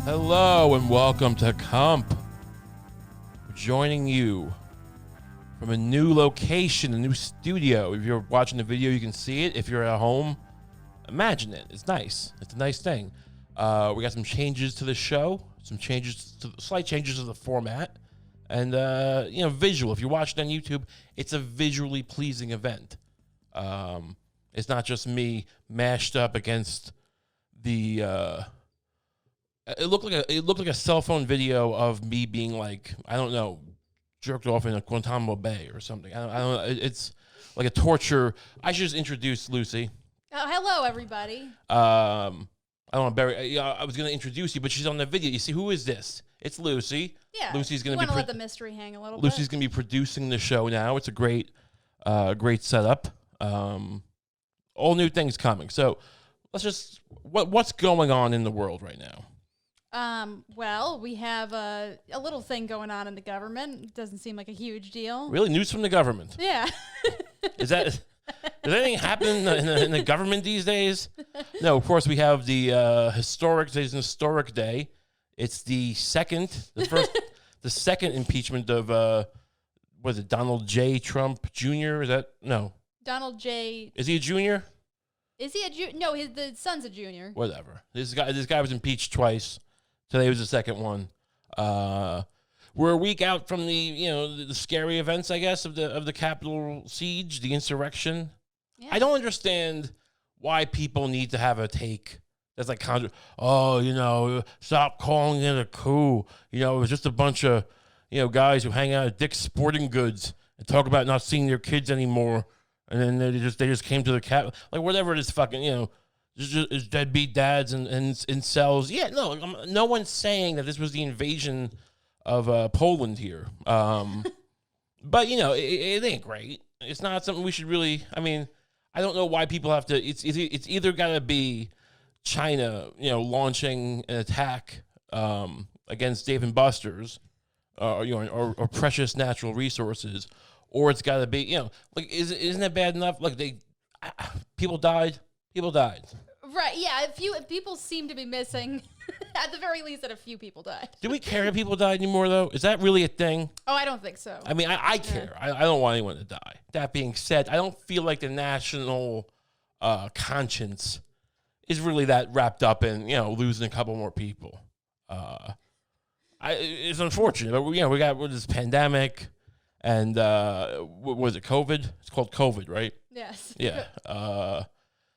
Hello and welcome to Kump. We're joining you from a new location, a new studio. If you're watching the video, you can see it. If you're at home, imagine it. It's nice. It's a nice thing. We got some changes to the show, slight changes to the format, and visual. If you're watching on YouTube, it's a visually pleasing event. It's not just me mashed up against the. It looked like a cell phone video of me being like, I don't know, jerked off in a Guantanamo Bay or something. I don't know. It's like a torture. I should just introduce Lucy. Oh, hello, everybody. I don't want to bury. I was going to introduce you, but she's on the video. You see, who is this? It's Lucy. Yeah. Lucy's going to let the mystery hang a little bit. Lucy's going to be producing the show now. It's a great setup. All new things coming. So let's just what's going on in the world right now. Well, we have a little thing going on in the government. It doesn't seem like a huge deal. Really? News from the government? Yeah. Does anything happen in the government these days? No, of course we have the historic day. It's the second impeachment of, was it Donald J. Trump Jr.? Donald J. Is he a junior? Is he a junior? No, the son's a junior. Whatever. This guy was impeached twice. Today was the second one. We're a week out from the scary events, I guess, of the Capitol siege, the insurrection. Yeah. I don't understand why people need to have a take that's like, stop calling it a coup. It was just a bunch of guys who hang out at Dick's Sporting Goods and talk about not seeing their kids anymore, and then they just came to the Capitol, like whatever it is, fucking Is deadbeat dads and cells. Yeah, no one's saying that this was the invasion of Poland here. But it ain't great. It's not something we should really. I mean, I don't know why people have to. It's either got to be China, launching an attack against Dave and Buster's, or precious natural resources, or it's got to be isn't it bad enough? Like people died. People died. Right, yeah. A few people seem to be missing. At the very least, that a few people died. Do we care if people died anymore, though? Is that really a thing? Oh, I don't think so. I mean, I care. I don't want anyone to die. That being said, I don't feel like the national conscience is really that wrapped up in, losing a couple more people. It's unfortunate, but we got this pandemic, and what was it, COVID? It's called COVID, right? Yes. Yeah.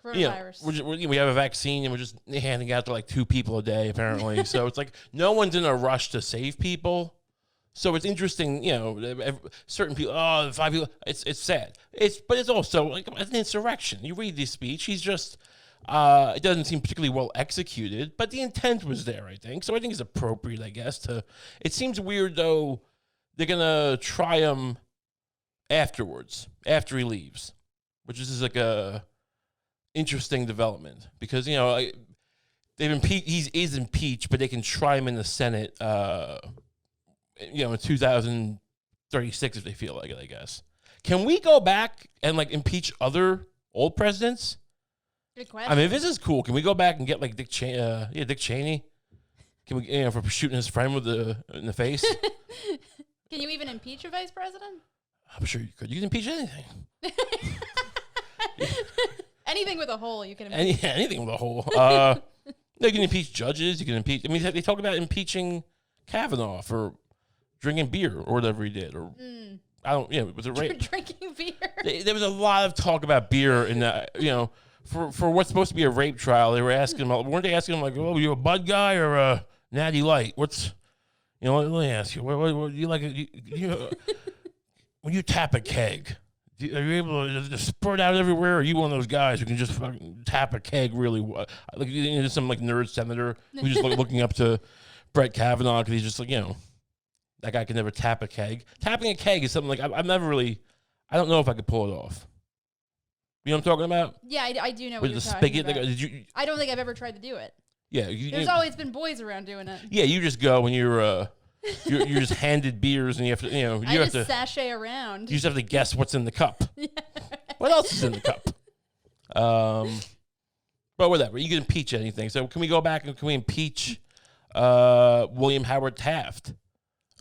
Coronavirus. We have a vaccine and we're just handing out to like 2 people a day apparently. So it's like no one's in a rush to save people. So it's interesting, certain people. 5 people. It's sad. But it's also like an insurrection. You read this speech. He's just. It doesn't seem particularly well executed, but the intent was there. I think so. I think it's appropriate. I guess It seems weird though. They're gonna try him afterwards after he leaves, which is like a interesting development because they've impeached. He is impeached, but they can try him in the Senate. In 2036 if they feel like it. I guess. Can we go back and like impeach other old presidents? Good question. I mean, if this is cool, can we go back and get like Dick Cheney? Can we, for shooting his friend in the face? Can you even impeach a vice president? I'm sure you could. You can impeach anything. Anything with a hole, you can impeach. Anything with a hole. You can impeach judges. You can impeach. I mean, they talk about impeaching Kavanaugh for drinking beer or whatever he did. Or I don't. Was it rape? Drinking beer. There was a lot of talk about beer in that. For what's supposed to be a rape trial, they were asking him. Weren't they asking him like, "Oh, you a Bud guy or a Natty Light? What's?" Let me ask you. What do you like? When you tap a keg. Are you able to just spurt out everywhere? Or are you one of those guys who can just fucking tap a keg really well? Like some like nerd senator who's just looking up to Brett Kavanaugh because he's just like, that guy can never tap a keg. Tapping a keg is something like I've never really, I don't know if I could pull it off. You know what I'm talking about? Yeah, I do know what you're talking about. I don't think I've ever tried to do it. Yeah. There's always been boys around doing it. Yeah, you just go when you're just handed beers and you have to, you have to sashay around. You just have to guess what's in the cup. Yeah. What else is in the cup? But whatever, you can impeach anything. So can we go back and can we impeach William Howard Taft,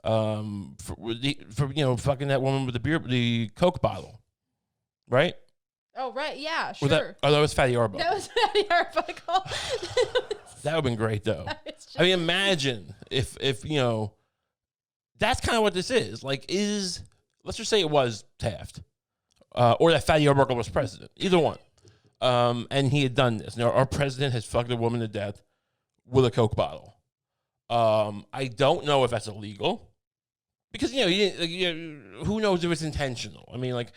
for fucking that woman with the Coke bottle, right? Oh, right. Yeah, Was sure. that was Fatty Arbuckle. That was Fatty Arbuckle. That would have been great, though. I mean, imagine if that's kind of what this is. Like, let's just say it was Taft, or that Fatty Arbuckle was president. Either one. And he had done this. Our president has fucked a woman to death with a Coke bottle. I don't know if that's illegal. Because, who knows if it's intentional? I mean, like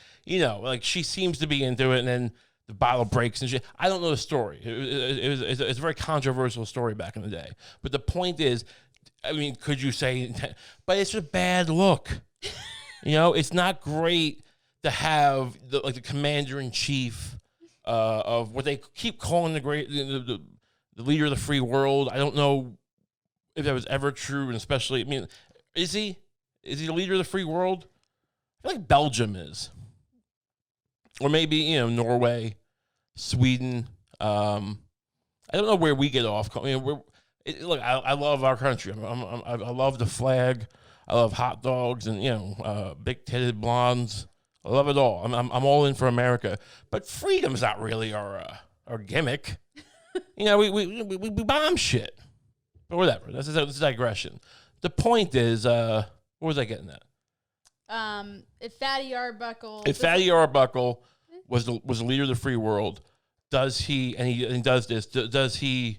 she seems to be into it, and then the bottle breaks and shit. I don't know the story. It's a very controversial story back in the day. But the point is, I mean, could you say, but it's a bad look. It's not great to have the commander-in-chief of what they keep calling the leader of the free world. I don't know if that was ever true, and especially, I mean, is he the leader of the free world? I feel like Belgium is. Or maybe, Norway, Sweden. I don't know where we get off. I mean, look, I love our country. I love the flag. I love hot dogs and, big-titted blondes. I love it all. I'm all in for America. But freedom's not really our gimmick. We bomb shit. But whatever. That's a digression. The point is, what was I getting at? If Fatty Arbuckle was the leader of the free world, does he does he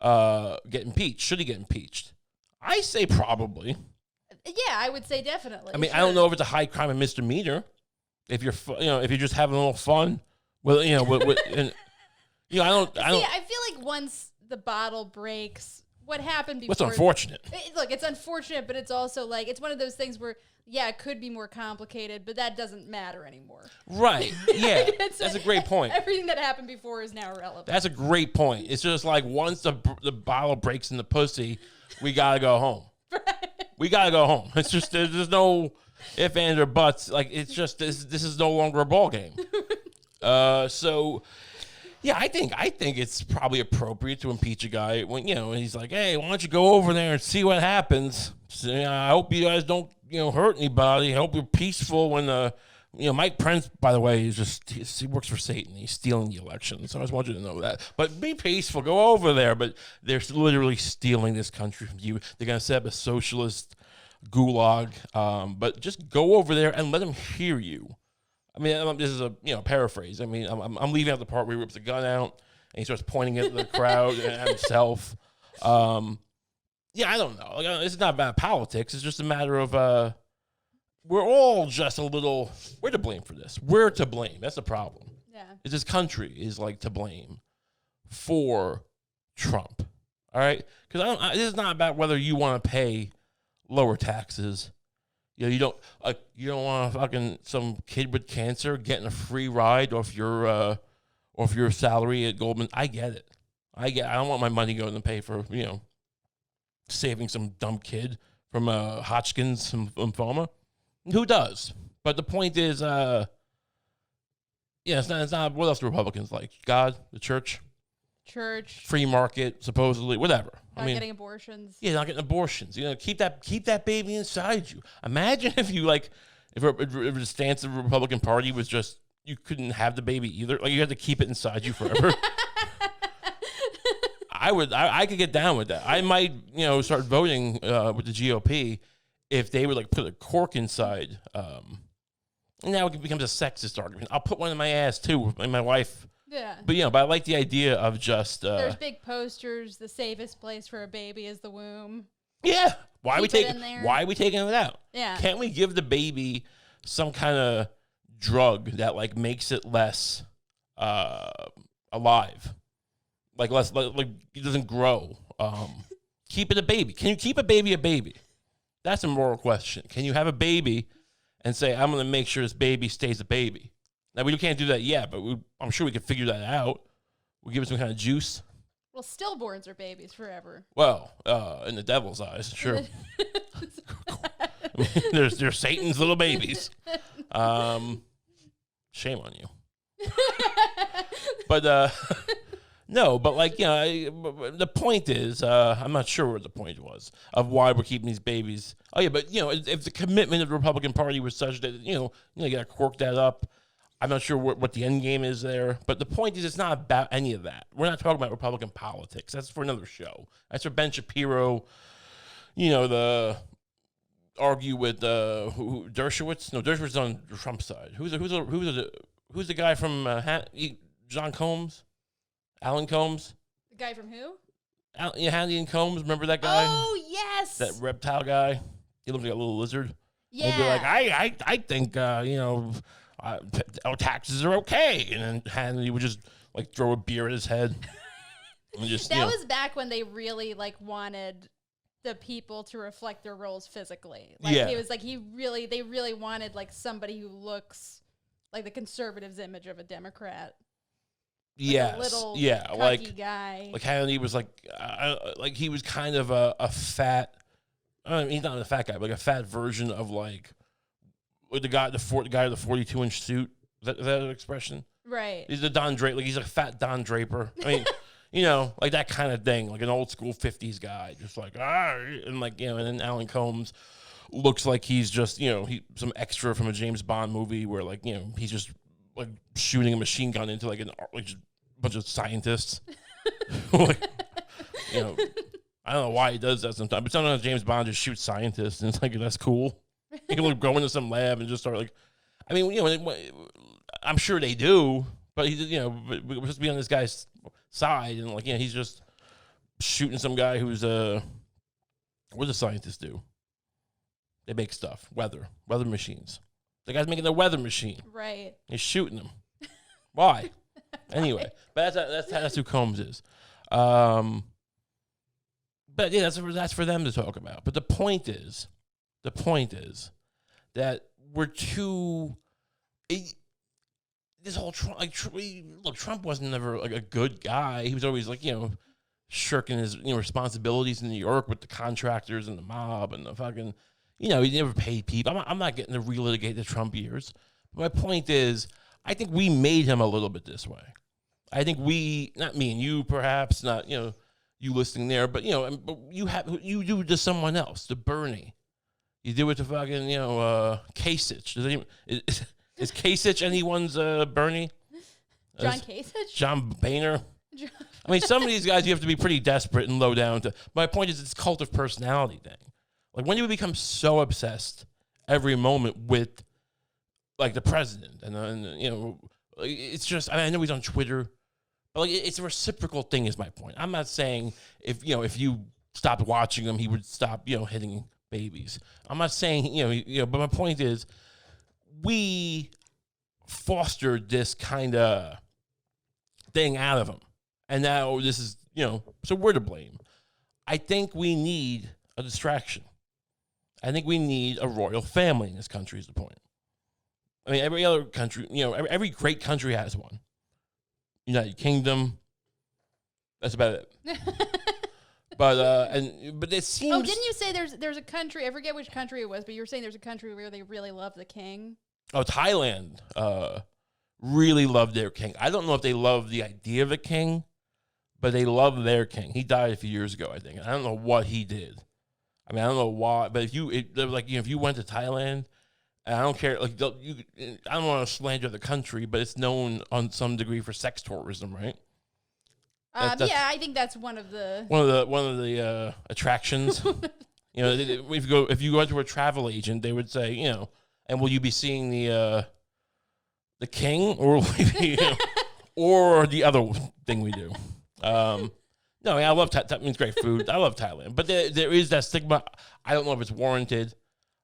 get impeached? Should he get impeached? I say probably. Yeah, I would say definitely. I mean, sure. I don't know if it's a high crime and misdemeanor. If you're if you're just having a little fun, well, I don't. See, I feel like once the bottle breaks, what happened before? It's unfortunate. Look, it's unfortunate, but it's also like it's one of those things where, yeah, it could be more complicated, but that doesn't matter anymore. Right. Yeah. That's a great point. Everything that happened before is now irrelevant. That's a great point. It's just like once the bottle breaks in the pussy, we gotta go home. Right. We gotta go home. It's just there's no ifs, ands, or buts. Like it's just this is no longer a ball game. So. Yeah, I think it's probably appropriate to impeach a guy when he's like, hey, why don't you go over there and see what happens? So, I hope you guys don't hurt anybody. I hope you're peaceful when Mike Pence, by the way, he works for Satan. He's stealing the election, so I just want you to know that. But be peaceful, go over there. But they're literally stealing this country from you. They're gonna set up a socialist gulag. But just go over there and let them hear you. I mean, this is a paraphrase. I mean, I'm leaving out the part where he rips the gun out and he starts pointing at the crowd and at himself. Yeah, I don't know. It's not about politics. It's just a matter of we're all just a little. We're to blame for this. We're to blame. That's the problem. Yeah, is this country is to blame for Trump. All right, because this is not about whether you want to pay lower taxes. You don't want fucking some kid with cancer getting a free ride off your salary at Goldman. I get it. I don't want my money going to pay for saving some dumb kid from Hodgkin's lymphoma. Who does? But the point is, it's not. What else do Republicans like? God, the church, free market, supposedly, whatever. Not getting abortions. Yeah, not getting abortions. Keep that baby inside you. Imagine if the stance of the Republican Party was just you couldn't have the baby either. Like you had to keep it inside you forever. I could get down with that. I might start voting with the GOP if they would put a cork inside. And now it becomes a sexist argument. I'll put one in my ass too, and my wife. Yeah. But but I like the idea of just there's big posters, the safest place for a baby is the womb. Yeah. Why are we taking it out? Yeah. Can't we give the baby some kind of drug that makes it less alive? Less it doesn't grow. Keep it a baby. Can you keep a baby a baby? That's a moral question. Can you have a baby and say, I'm going to make sure this baby stays a baby? Now, we can't do that yet, but I'm sure we can figure that out. We'll give it some kind of juice. Well, stillborns are babies forever. Well, in the devil's eyes, sure. They're Satan's little babies. Shame on you. But, No, but like, the point is, I'm not sure what the point was of why we're keeping these babies. Oh yeah, but if the commitment of the Republican Party was such that you got to cork that up. I'm not sure what the end game is there, but the point is, it's not about any of that. We're not talking about Republican politics. That's for another show. That's for Ben Shapiro. The argue with Dershowitz. No, Dershowitz is on Trump's side. Who's the guy from John Combs? Alan Combs? The guy from who? Handy and Combs. Remember that guy? Oh, yes. That reptile guy. He looks like a little lizard. Yeah. He'd be like, I think, taxes are okay. And then Handy would just, like, throw a beer at his head. And just, that was back when they really, like, wanted the people to reflect their roles physically. Like, it was like they really wanted, like, somebody who looks like the conservatives' image of a Democrat. Yes. Little like guy. Like Hannity was like he was kind of a fat. I mean, he's not a fat guy, but like a fat version of like the guy of the 42-inch suit. Is that an expression? Right. He's a Don Draper. Like he's a fat Don Draper. I mean, like that kind of thing, like an old school '50s guy, just like and like and then Alan Combs looks like he's just some extra from a James Bond movie where like he's just like shooting a machine gun into like just a bunch of scientists. I don't know why he does that sometimes, but sometimes James Bond just shoots scientists, and it's like that's cool. He can like go into some lab and just start like, I mean, I'm sure they do, but but we're supposed to be on this guy's side, and like he's just shooting some guy who's what do scientists do? They make stuff, weather machines. The guy's making a weather machine. Right. He's shooting them. Why? Anyway, but that's who Combs is. But yeah, that's for them to talk about. But the point is that we're too. This whole Trump wasn't never like a good guy. He was always like shirking his responsibilities in New York with the contractors and the mob and the fucking. He never paid people. I'm not getting to relitigate the Trump years. But my point is, I think we made him a little bit this way. I think not me and you, perhaps, not, you listening there, but, you do it to someone else, to Bernie. You do it to fucking, Kasich. Is Kasich anyone's Bernie? John Kasich? John Boehner? I mean, some of these guys, you have to be pretty desperate and low down to. My point is, it's a cult of personality thing. Like, when do we become so obsessed every moment with, like, the president? And it's just, I know he's on Twitter, but, like, it's a reciprocal thing is my point. I'm not saying if you stopped watching him, he would stop, hitting babies. I'm not saying, but my point is we fostered this kind of thing out of him. And now this is, so we're to blame. I think we need a distraction. I think we need a royal family in this country is the point. I mean, every other country, every great country has one. United Kingdom. That's about it. But it seems. Oh, didn't you say there's a country? I forget which country it was, but you were saying there's a country where they really love the king. Oh, Thailand. Really love their king. I don't know if they love the idea of a king, but they love their king. He died a few years ago, I think. I don't know what he did. I mean, I don't know why, but if you went to Thailand, and I don't care, like I don't want to slander the country, but it's known on some degree for sex tourism, right? Yeah, I think that's one of the attractions. If you go to a travel agent, they would say, and will you be seeing the king, or will you be, or the other thing we do? No, I love that means great food. I love Thailand, but there is that stigma. I don't know if it's warranted,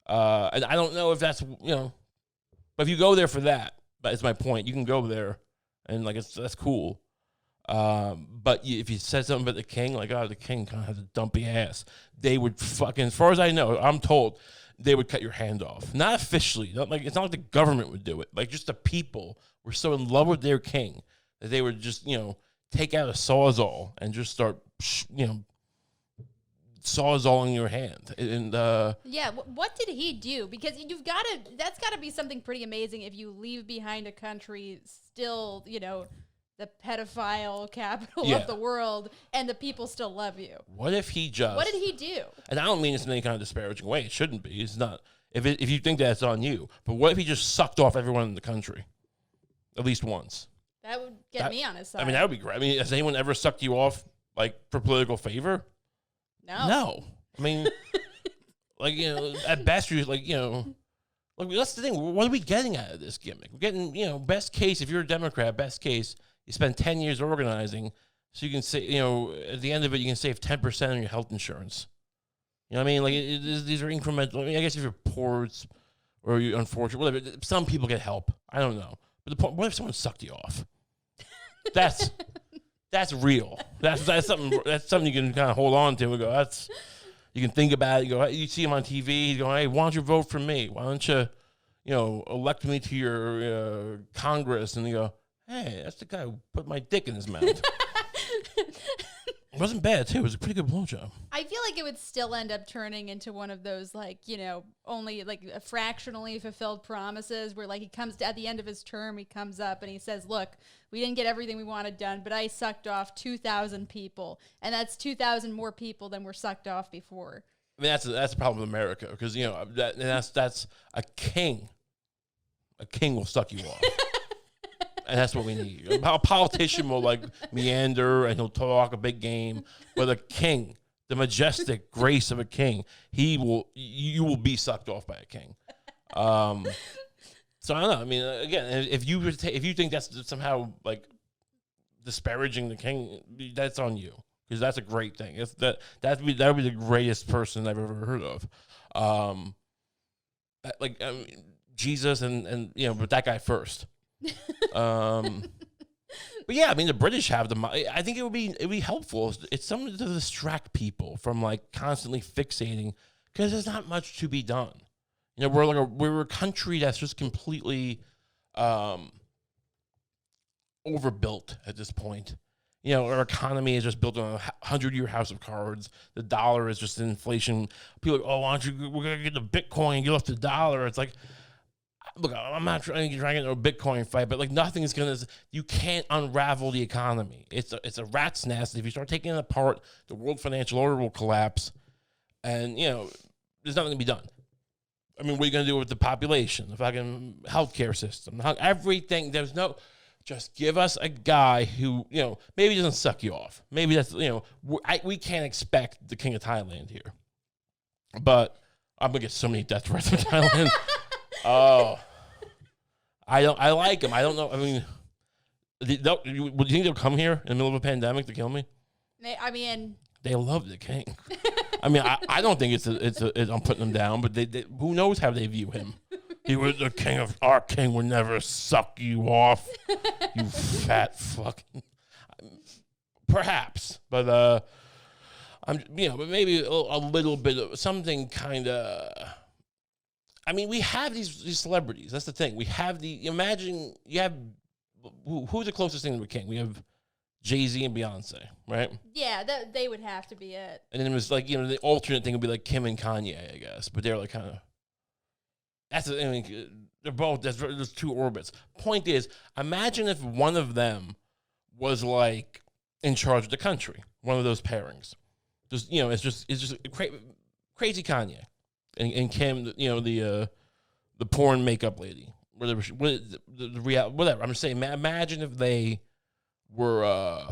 and I don't know if that's But if you go there for that, that's my point. You can go there, and like that's cool. But if you said something about the king, like the king kind of has a dumpy ass, they would fucking, as far as I know, I'm told, they would cut your hand off. Not officially. It's not like the government would do it. Like just the people were so in love with their king that they would just take out a sawzall and just start, sawzalling your hand. And yeah, what did he do? Because that's got to be something pretty amazing if you leave behind a country still, the pedophile capital Yeah. of the world, and the people still love you. What if he just... What did he do? And I don't mean this in any kind of disparaging way. It shouldn't be. It's not. If you think that's on you. But what if he just sucked off everyone in the country? At least once. That would get me on his side. I mean, that would be great. I mean, has anyone ever sucked you off, like, for political favor? No. I mean, like, you know, at best, you're like, you know... Like, that's the thing. What are we getting out of this gimmick? We're getting, you know, best case, if you're a Democrat, best case, you spend 10 years organizing, so you can say, you know, at the end of it, you can save 10% on your health insurance. You know what I mean? Like, these are incremental. I mean, I guess if you're poor or you're unfortunate, whatever, some people get help. I don't know. But the point, what if someone sucked you off? That's real. That's something you can kind of hold on to and go, you can think about it. You go, you see him on TV. You go, hey, why don't you vote for me? Why don't you, you know, elect me to your Congress? And you go, hey, that's the guy who put my dick in his mouth. It wasn't bad, too. It was a pretty good blowjob. I feel like it would still end up turning into one of those, like, you know, only, like, fractionally fulfilled promises where, like, he comes to, at the end of his term, he comes up and he says, look, we didn't get everything we wanted done, but I sucked off 2,000 people, and that's 2,000 more people than were sucked off before. I mean, that's the problem with America, because, you know, that's a king. A king will suck you off. And that's what we need. A politician will, like, meander, and he'll talk a big game. But a king, the majestic grace of a king, you will be sucked off by a king. So I don't know. I mean, again, if you think that's somehow, like, disparaging the king, that's on you, because that's a great thing. That would be the greatest person I've ever heard of. Jesus and you know, but that guy first. But yeah, I mean, the British have the. I think it'd be helpful. It's something to distract people from, like, constantly fixating, because there's not much to be done. You know, we're a country that's just completely overbuilt at this point. You know, our economy is just built on a 100-year house of cards. The dollar is just inflation. People are like, oh, why don't you? We're gonna get the Bitcoin and get off the dollar. It's like, look, I'm not trying to get into a Bitcoin fight, but, like, nothing's gonna. You can't unravel the economy. It's a rat's nest. If you start taking it apart, the world financial order will collapse, and, you know, there's nothing to be done. I mean, what are you gonna do with the population, the fucking healthcare system, everything? Just give us a guy who, you know, maybe doesn't suck you off. Maybe that's, you know, we can't expect the king of Thailand here, but I'm gonna get so many death threats from Thailand. Oh, I like him. I don't know. I mean, do you think they'll come here in the middle of a pandemic to kill me? I mean, they love the king. I mean, I don't think I'm putting them down, but they who knows how they view him. He was the king of our king would never suck you off, you fat fucking. Perhaps, but but maybe a little bit of something kind of. I mean, we have these celebrities. That's the thing. We have imagine you have who's the closest thing to a king? We have Jay-Z and Beyonce, right? Yeah, they would have to be it. And then it was like, you know, the alternate thing would be like Kim and Kanye, I guess. But they're like kind of. I mean, they're both. There's two orbits. Point is, imagine if one of them was, like, in charge of the country. One of those pairings. Just, you know, it's just crazy Kanye. And Kim, you know, the porn makeup lady, whatever, whatever. I'm just saying, imagine if they were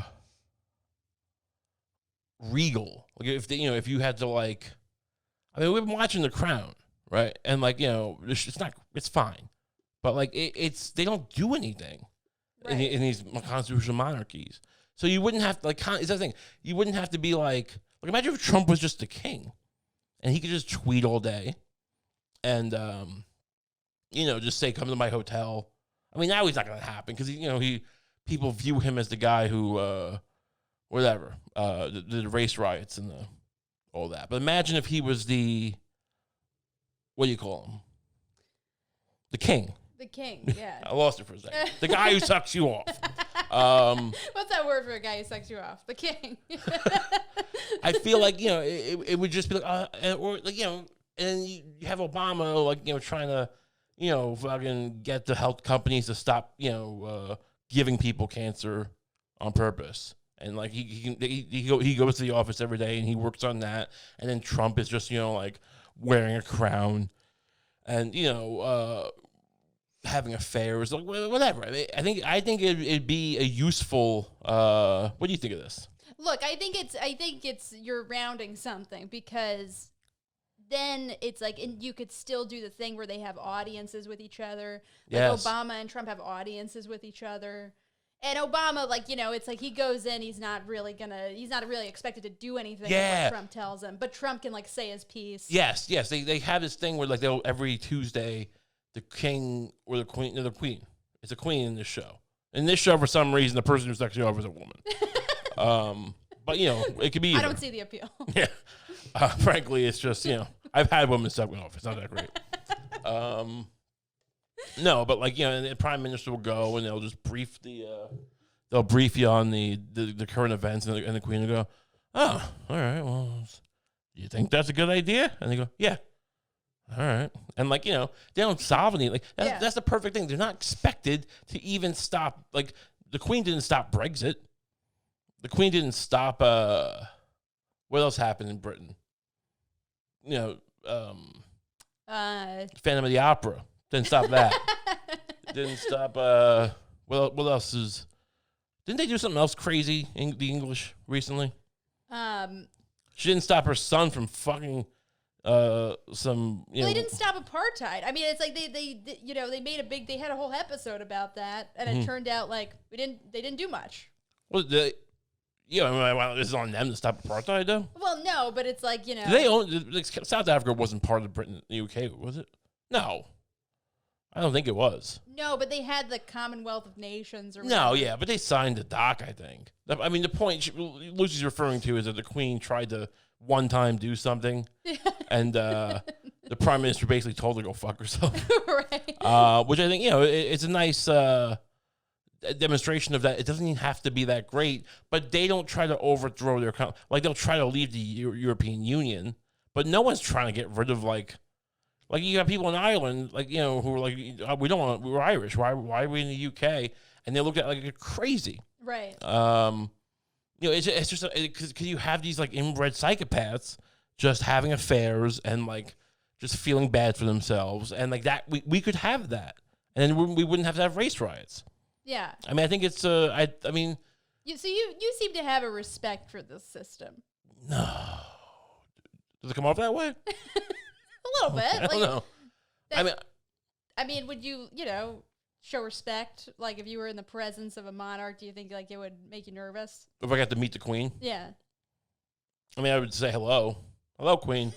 regal. Like, if you had to, like, I mean, we've been watching The Crown, right? And, like, you know, it's fine, but, like, they don't do anything in these constitutional monarchies. So you wouldn't have to, like, is that the thing? You wouldn't have to be like imagine if Trump was just the king. And he could just tweet all day and, you know, just say, come to my hotel. I mean, now he's not going to happen because, you know, people view him as the guy who, the race riots and all that. But imagine if he was what do you call him? The king. The king, yeah. I lost it for a second. The guy who sucks you off. What's that word for a guy who sucks you off? The king. I feel like, you know, it would just be like, or like, you know, and you have Obama, like, you know, trying to, you know, fucking get the health companies to stop, you know, giving people cancer on purpose. And like he goes to the office every day and he works on that. And then Trump is just, like wearing a crown and, having affairs, like whatever. I think it'd be a useful. What do you think of this? Look, I think it's you're rounding something, because then it's like, and you could still do the thing where they have audiences with each other. Like Yes. Obama and Trump have audiences with each other. And Obama, like, it's like he goes in, he's not really expected to do anything with what Trump tells him. But Trump can, like, say his piece. Yes. They have this thing where, like, they'll every Tuesday, the king or the queen, it's a queen in this show. In this show, for some reason, the person who's actually over is a woman. But, it could be either. I don't see the appeal. Yeah. Frankly, it's just, I've had women suck me off. It's not that great. No, but like, the prime minister will go and they'll just brief they'll brief you on the current events, and the queen will go, oh, all right, well, do you think that's a good idea? And they go, yeah. All right. And like, they don't solve anything. Like that's the perfect thing. They're not expected to even stop. Like the queen didn't stop Brexit. The queen didn't stop, what else happened in Britain? Phantom of the Opera. Didn't stop that. Didn't stop. What else is? Didn't they do something else crazy in the English recently? She didn't stop her son from fucking some. Well, they didn't stop apartheid. I mean, it's like they made they had a whole episode about that, and it turned out like they didn't do much. Well, this is on them to stop apartheid, though. Well, no, but it's like they own South Africa wasn't part of Britain, the UK, was it? No. I don't think it was. No, but they had the Commonwealth of Nations. Or no, yeah, but they signed the doc, I think. I mean, the point Lucy's referring to is that the Queen tried to one time do something, and the Prime Minister basically told her to go fuck herself. Right. Which I think, it's a nice demonstration of that. It doesn't even have to be that great, but they don't try to overthrow their country. Like, they'll try to leave the European Union, but no one's trying to get rid of, like you got people in Ireland, like, who are like, we're Irish. Why are we in the UK? And they looked at like crazy. Right. It's just because you have these like inbred psychopaths just having affairs and like just feeling bad for themselves, and like that we could have that, and then we wouldn't have to have race riots. Yeah. I mean, I think it's I mean. You seem to have a respect for this system. No. Does it come off that way? A little bit. I don't know. I mean, would you, show respect? Like, if you were in the presence of a monarch, do you think like it would make you nervous? If I got to meet the Queen? Yeah. I mean, I would say hello. Hello, Queen.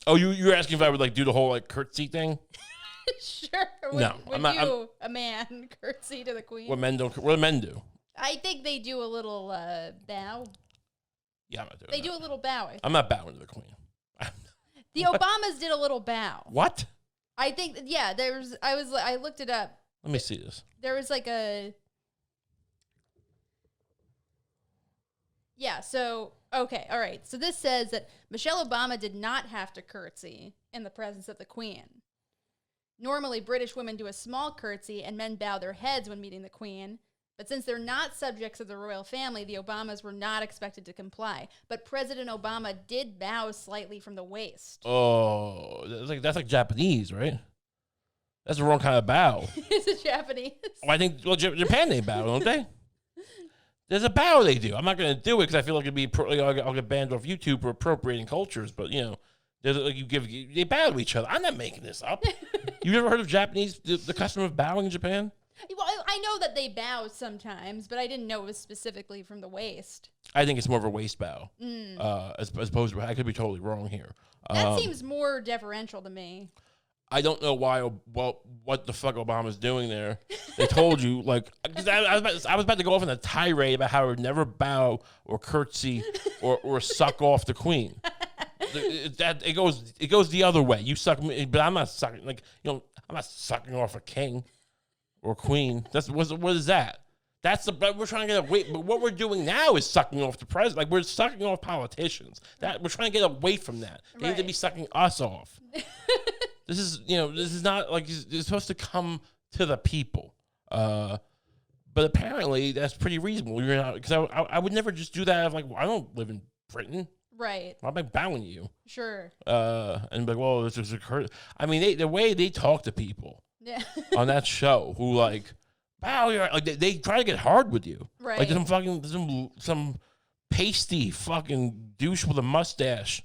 Oh, you're asking if I would like do the whole like curtsy thing? Sure. No, I'm not. A man curtsy to the Queen? What do men do? I think they do a little bow. Yeah, I'm not doing They do a little bow. I'm not bowing to the Queen. The Obamas did a little bow. What? I think, yeah, I looked it up. Let me see this. There was like okay, all right. So this says that Michelle Obama did not have to curtsy in the presence of the Queen. Normally, British women do a small curtsy and men bow their heads when meeting the Queen. But since they're not subjects of the royal family, the Obamas were not expected to comply. But President Obama did bow slightly from the waist. Oh, that's like Japanese, right? That's the wrong kind of bow. Is it Japanese? I think Japan they bow, don't they? There's a bow they do. I'm not going to do it because I feel like it'd be I'll get banned off YouTube for appropriating cultures. But there's they bow to each other. I'm not making this up. You've ever heard of Japanese the custom of bowing in Japan? Well, I know that they bow sometimes, but I didn't know it was specifically from the waist. I think it's more of a waist bow, as opposed to, I could be totally wrong here. That seems more deferential to me. I don't know why. Well, what the fuck Obama's doing there? They told you, like, because I was about to go off on a tirade about how I would never bow or curtsy or suck off the Queen. It goes the other way. You suck me, but I'm not sucking. Like, I'm not sucking off a king or queen. What is that? We're trying to get away. But what we're doing now is sucking off the president. Like, we're sucking off politicians. We're trying to get away from that. They need to be sucking us off. This is not like it's supposed to come to the people. But apparently that's pretty reasonable. You're not, because I would never just do that. I'm like, well, I don't live in Britain. Right. Why am I bowing to you? Sure. And be like, well, this is a Curtsy. I mean, the way they talk to people on that show who like, wow, you're like they try to get hard with you. Right. Like some pasty fucking douche with a mustache,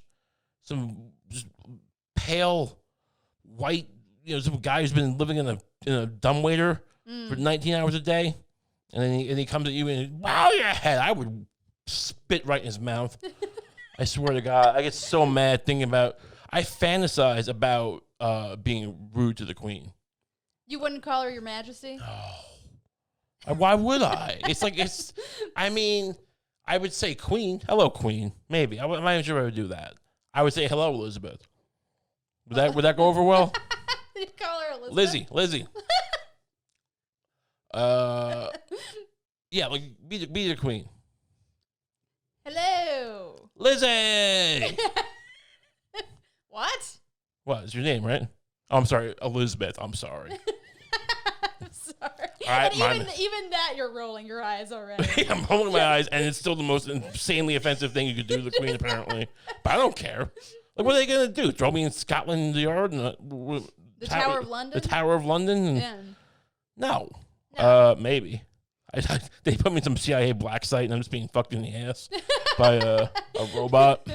some just pale white, some guy who's been living in a dumbwaiter for 19 hours a day, and then he comes at you and wow your head. I would spit right in his mouth. I swear to God, I get so mad thinking about. I fantasize about being rude to the Queen. You wouldn't call her Your Majesty? No. Why would I? I mean, I would say Queen. Hello, Queen. Maybe. I'm not even sure I would do that. I would say hello, Elizabeth. Would that go over well? You'd call her Elizabeth? Lizzie. Yeah, like be the Queen. Hello. Lizzie. What? What is your name, right? Oh, I'm sorry, Elizabeth. I'm sorry. I'm sorry. All right, and even that, you're rolling your eyes already. I'm rolling my eyes, and it's still the most insanely offensive thing you could do to the Queen, apparently. But I don't care. Like, what are they going to do? Throw me in Scotland Yard? And, the Tower of London? The Tower of London? Yeah. No. Maybe. They put me in some CIA black site, and I'm just being fucked in the ass by a robot.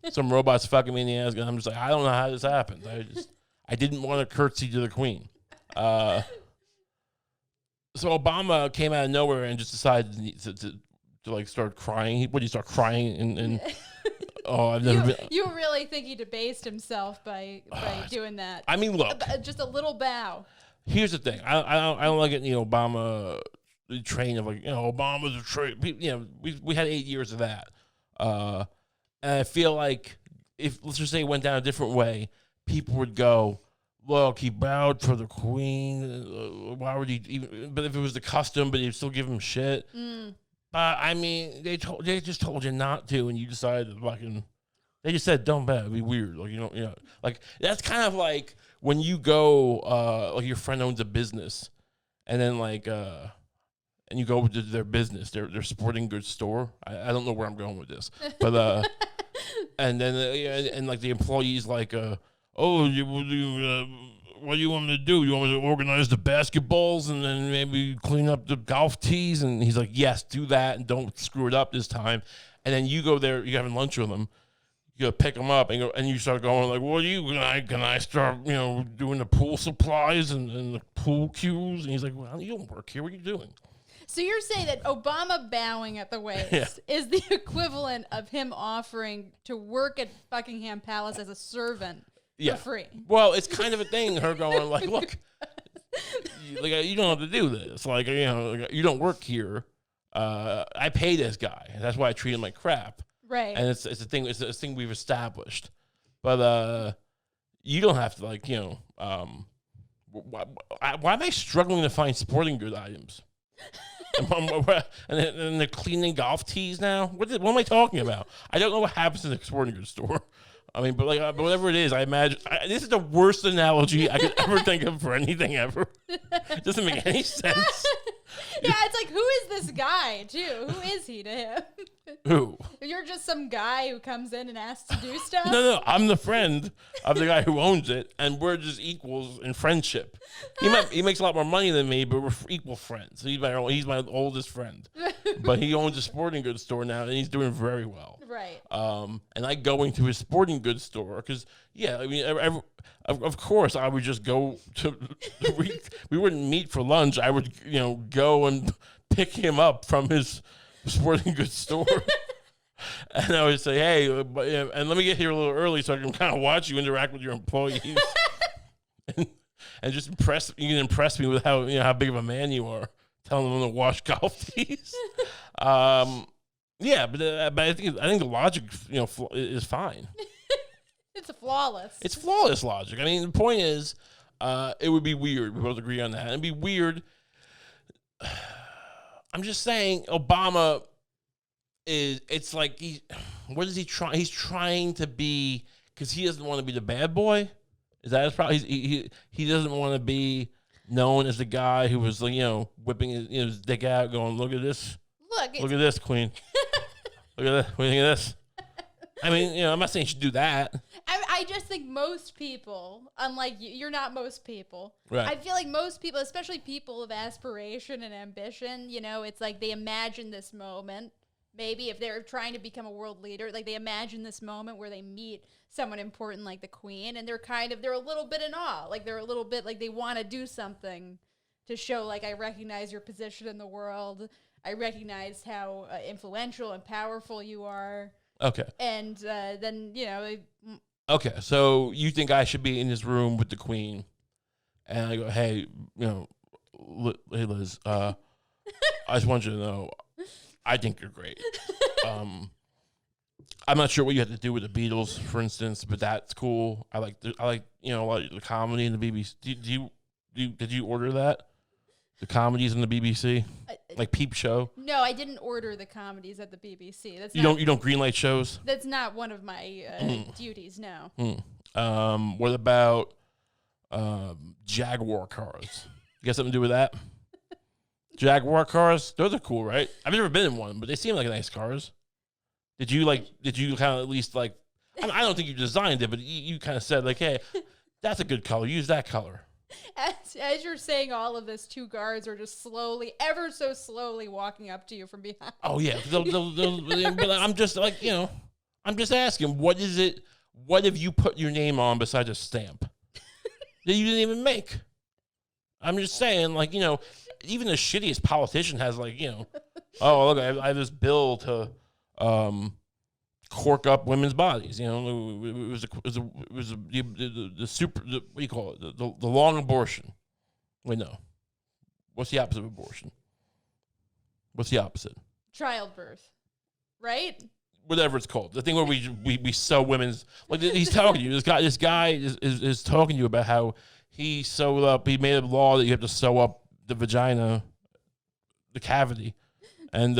Some robot's fucking me in the ass, and I'm just like, I don't know how this happened. I didn't want to curtsy to the Queen. So Obama came out of nowhere and just decided to like start crying. What did he start crying and oh, I've never been. You really think he debased himself by doing that? I mean, look, just a little bow. Here's the thing. I don't like it. Obama train of like Obama's a train. We had 8 years of that. And I feel like if, let's just say it went down a different way, people would go, look, he bowed for the Queen. Why would he even? But if it was the custom, but he'd still give him shit. I mean, they just told you not to, and you decided to fucking. They just said, don't bow. It'd be weird. Like, like that's kind of like when you go, like your friend owns a business, and then like, and you go to their business, their sporting goods store. I don't know where I'm going with this, but and then and like the employee's like, what do you want me to do? You want me to organize the basketballs and then maybe clean up the golf tees? And he's like, yes, do that and don't screw it up this time. And then you go there, you're having lunch with them. You go pick them up and you start going like, well, can I start, doing the pool supplies and the pool cues? And he's like, well, you don't work here. What are you doing? So you're saying that Obama bowing at the waist is the equivalent of him offering to work at Buckingham Palace as a servant for free? Well, it's kind of a thing. Her going like, look, you don't have to do this. Like, you don't work here. I pay this guy. And that's why I treat him like crap. Right. And it's a thing. It's a thing we've established. But you don't have to why am I struggling to find sporting good items? and they're cleaning golf tees now. What am I talking about? I don't know what happens in the sporting goods store. I mean, but whatever it is, I imagine this is the worst analogy I could ever think of for anything ever. It doesn't make any sense. Yeah, it's like, who is this guy, too? Who is he to him? Who? You're just some guy who comes in and asks to do stuff? No, I'm the friend of the guy who owns it, and we're just equals in friendship. He makes a lot more money than me, but we're equal friends. He's my oldest friend. But he owns a sporting goods store now, and he's doing very well. Right. And I go into his sporting goods store because, of course, I would just go to. We wouldn't meet for lunch. I would, go and pick him up from his sporting goods store, and I would say, "Hey, and let me get here a little early so I can kind of watch you interact with your employees, and just impress. You can impress me with how big of a man you are, telling them to wash golf tees." Yeah, but I think the logic, is fine. It's flawless. It's flawless logic. I mean, the point is, it would be weird. We both agree on that. It'd be weird. I'm just saying, Obama is. It's like what is he trying? He's trying to be because he doesn't want to be the bad boy. Is that his problem? He doesn't want to be known as the guy who was, like, whipping his dick out, going, "Look at this, look at this, Queen, look at this. What do you think of this?" I mean, I'm not saying you should do that. I just think most people, unlike you, you're not most people. Right. I feel like most people, especially people of aspiration and ambition, it's like they imagine this moment. Maybe if they're trying to become a world leader, like they imagine this moment where they meet someone important like the Queen, and they're a little bit in awe. Like they're a little bit like they want to do something to show, like, I recognize your position in the world. I recognize how influential and powerful you are. Okay. And then, Okay, so you think I should be in this room with the Queen, and I go, "Hey, hey, Liz, I just want you to know, I think you're great. I'm not sure what you have to do with the Beatles, for instance, but that's cool. I like a lot of the comedy in the BBC. Did you order that? The comedies in the BBC, like Peep Show. No, I didn't order the comedies at the BBC. You don't greenlight shows. That's not one of my duties. No. What about Jaguar Cars? You got something to do with that? Jaguar Cars, those are cool, right? I've never been in one, but they seem like nice cars. Did you kind of at least like? I don't think you designed it, but you kind of said, like, "Hey, that's a good color. Use that color." As you're saying all of this, two guards are just ever so slowly walking up to you from behind. Oh yeah, but I'm just like, I'm just asking, what is it? What have you put your name on besides a stamp that you didn't even make? I'm just saying, like, even the shittiest politician has, like, oh, look, I have this bill to cork up women's bodies. It was the super. What do you call it? The long abortion. Wait, no. What's the opposite of abortion? What's the opposite? Childbirth, right? Whatever it's called. The thing where we sew women's, like, he's talking to you. This guy is talking to you about how he sewed up. He made a law that you have to sew up the vagina, the cavity, and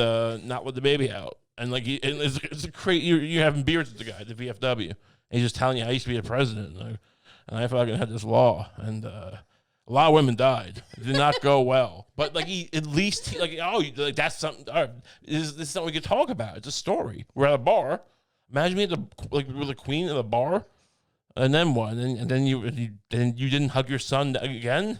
not let the baby out. And like, it's a crazy. You're having beers with the guy, the VFW, and he's just telling you, "I used to be a president, and I fucking had this law, and a lot of women died. It did not go well." But like, that's something. All right, this is something we could talk about. It's a story. We're at a bar. Imagine me with the Queen at a bar, and then what? And then you didn't hug your son again.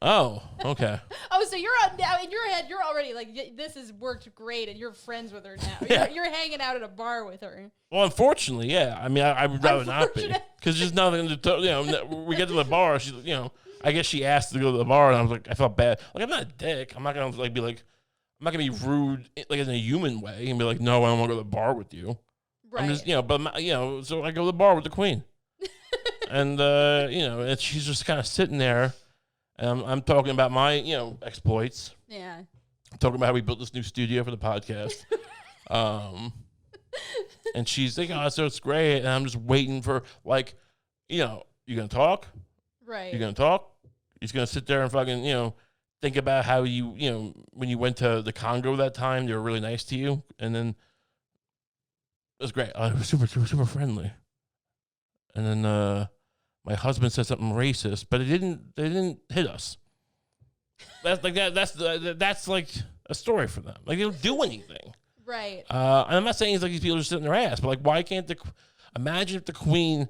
Oh, okay. Oh, so you're now in your head. You're already like, this has worked great, and you're friends with her now. Yeah. You're hanging out at a bar with her. Well, unfortunately, yeah. I mean, I would rather not be, because there's nothing to talk. We get to the bar. She's, I guess she asked to go to the bar, and I was like, I felt bad. Like, I'm not a dick. I'm not gonna be like, I'm not gonna be rude, like, in a human way, and be like, "No, I don't want to go to the bar with you." Right. I'm just, so I go to the bar with the Queen, and and she's just kind of sitting there. I'm talking about my, exploits. Yeah. I'm talking about how we built this new studio for the podcast. And she's like, "Oh, so it's great." And I'm just waiting for, like, you going to talk? Right. You going to talk? He's going to sit there and fucking, think about how you, when you went to the Congo that time, they were really nice to you. And then it was great. It was super, super, super friendly. And then, my husband said something racist, but they didn't hit us. That's like that. That's like a story for them. Like, they don't do anything. Right. And I'm not saying it's like these people are sitting their ass, but like, why can't imagine if the Queen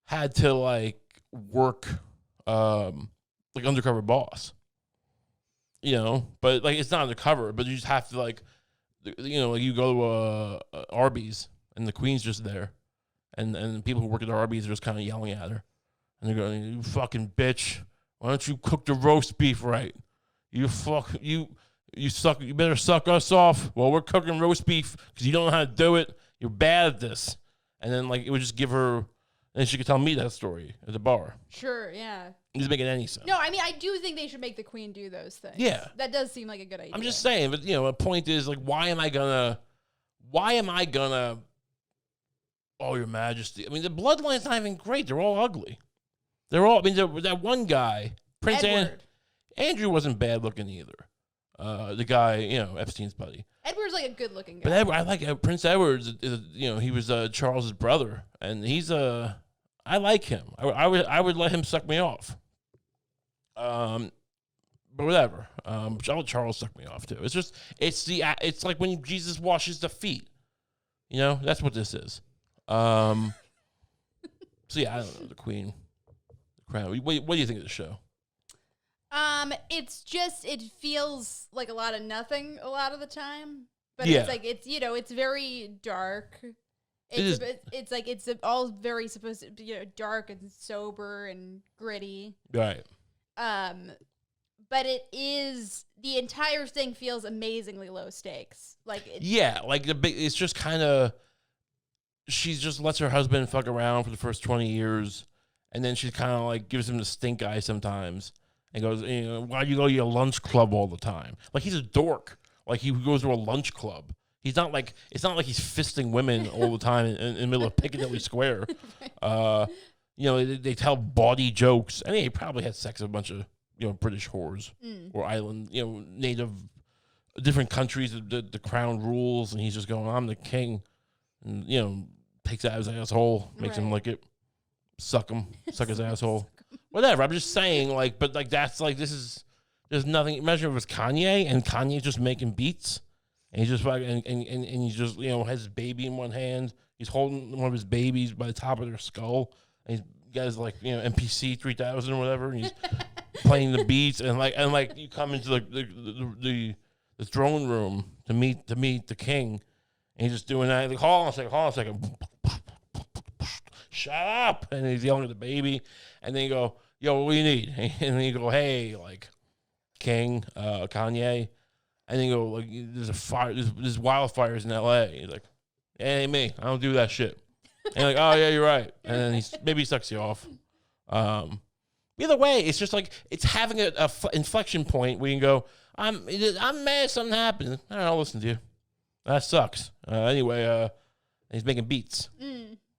had to, like, work like undercover boss, but like, it's not undercover, but you just have to, like, like, you go to Arby's and the Queen's just there, and people who work at Arby's are just kind of yelling at her. And they're going, "You fucking bitch! Why don't you cook the roast beef right? You suck. You better suck us off while we're cooking roast beef, because you don't know how to do it. You're bad at this." And then, like, it would just give her, and she could tell me that story at the bar. Sure, yeah. It doesn't make any sense. No, I mean, I do think they should make the Queen do those things. Yeah, that does seem like a good idea. I'm just saying, but the point is, like, why am I gonna? Oh, Your Majesty. I mean, the bloodline's not even great. They're all ugly. That one guy, Prince Andrew, wasn't bad looking either. The guy, Epstein's buddy. Edward's like a good looking guy. But I like Prince Edward. He was Charles's brother, and he's I like him. I would let him suck me off. But whatever. Charles sucked me off too. It's like when Jesus washes the feet. You know, that's what this is. So yeah, I don't know, the Queen, the Crown. What do you think of the show? It feels like a lot of nothing a lot of the time, but Yeah. it's very dark. It's all very supposed to be dark and sober and gritty. Right. But the entire thing feels amazingly low stakes. It's just kind of, she just lets her husband fuck around for the first 20 years, and then she kind of like gives him the stink eye sometimes, and goes, why do you go to your lunch club all the time? Like, he's a dork. Like, he goes to a lunch club. He's not like, it's not like he's fisting women all the time in the middle of Piccadilly Square. They tell bawdy jokes. I mean, he probably had sex with a bunch of British whores or island, native, different countries. The crown rules, and he's just going, I'm the king, and takes out his asshole, makes him lick it, suck his asshole, whatever. I'm just saying, there's nothing. Imagine if it was Kanye, and Kanye's just making beats, and he's just and he just has his baby in one hand. He's holding one of his babies by the top of their skull, and he's got his MPC 3000 or whatever, and he's playing the beats, and you come into the throne room to meet the king, and he's just doing that. Like, hold on a second. Shut up! And he's yelling at the baby, and then you go, yo, what do you need? And then you go, hey, King, Kanye, and then you go, there's a fire, there's wildfires in L.A. He's like, hey, me, I don't do that shit. And you're like, oh yeah, you're right. And then maybe he sucks you off. Either way, it's just it's having a inflection point where you can go, I'm mad something happened. All right, I'll listen to you. That sucks. Anyway, he's making beats.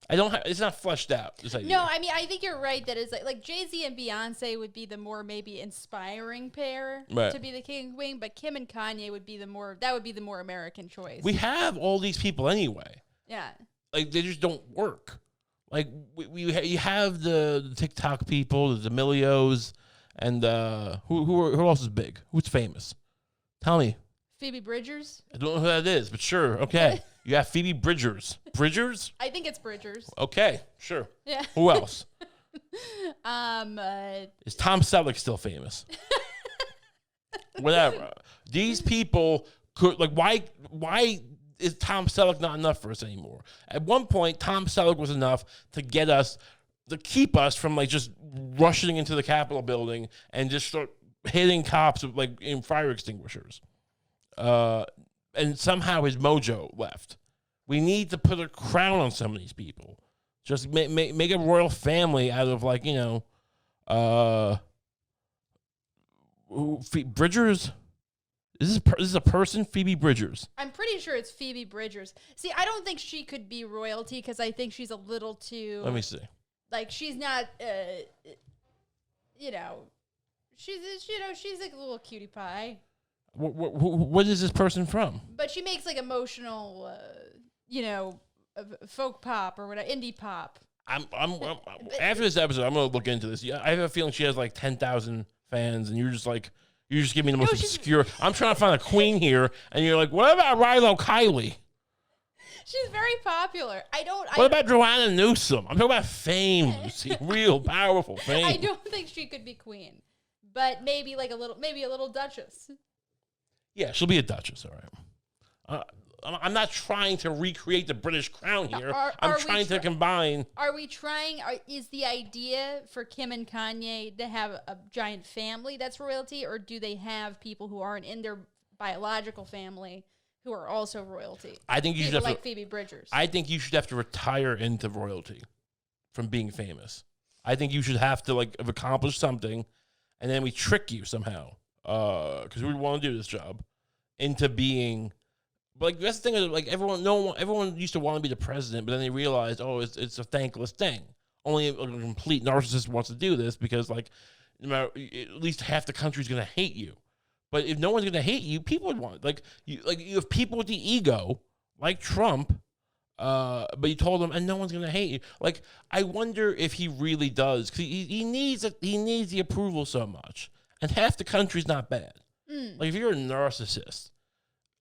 It's not fleshed out. No, I mean, I think you're right that it's like Jay-Z and Beyonce would be the more maybe inspiring pair to be the king and queen, but Kim and Kanye would be the more American choice. We have all these people anyway. Yeah. They just don't work. You have the TikTok people, the D'Amelios, and who else is big? Who's famous? Tell me. Phoebe Bridgers? I don't know who that is, but sure. Okay. You have Phoebe Bridgers. Bridgers? I think it's Bridgers. Okay, sure. Yeah. Who else? Is Tom Selleck still famous? Whatever. These people could why is Tom Selleck not enough for us anymore? At one point, Tom Selleck was enough to keep us from just rushing into the Capitol building and just start hitting cops with in fire extinguishers. And somehow his mojo left. We need to put a crown on some of these people. Just make a royal family out of Bridgers. Is this a person, Phoebe Bridgers? I'm pretty sure it's Phoebe Bridgers. See, I don't think she could be royalty because I think she's a little too. Let me see. She's not. She's like a little cutie pie. What is this person from? But she makes emotional, folk pop or whatever, indie pop. I'm after this episode, I'm gonna look into this. Yeah, I have a feeling she has 10,000 fans, and you're just giving me the most obscure. I'm trying to find a queen here, and you're like, what about Rilo Kiley? She's very popular. What about Joanna Newsom? I'm talking about fame, real powerful fame. I don't think she could be queen, but maybe a little duchess. Yeah, she'll be a duchess, all right. I'm not trying to recreate the British crown here. I'm trying to combine. Is the idea for Kim and Kanye to have a giant family that's royalty, or do they have people who aren't in their biological family who are also royalty? I think you should have Phoebe Bridgers. I think you should have to retire into royalty from being famous. I think you should have to have accomplished something, and then we trick you somehow, because we want to do this job, into being. But that's the thing is everyone used to want to be the president, but then they realized, it's a thankless thing. Only a complete narcissist wants to do this because no matter, at least half the country's gonna hate you. But if no one's gonna hate you, people would want you have people with the ego like Trump, But you told him, and no one's gonna hate you. Like, I wonder if he really does, because he needs the approval so much, and half the country's not bad. Like, if you're a narcissist,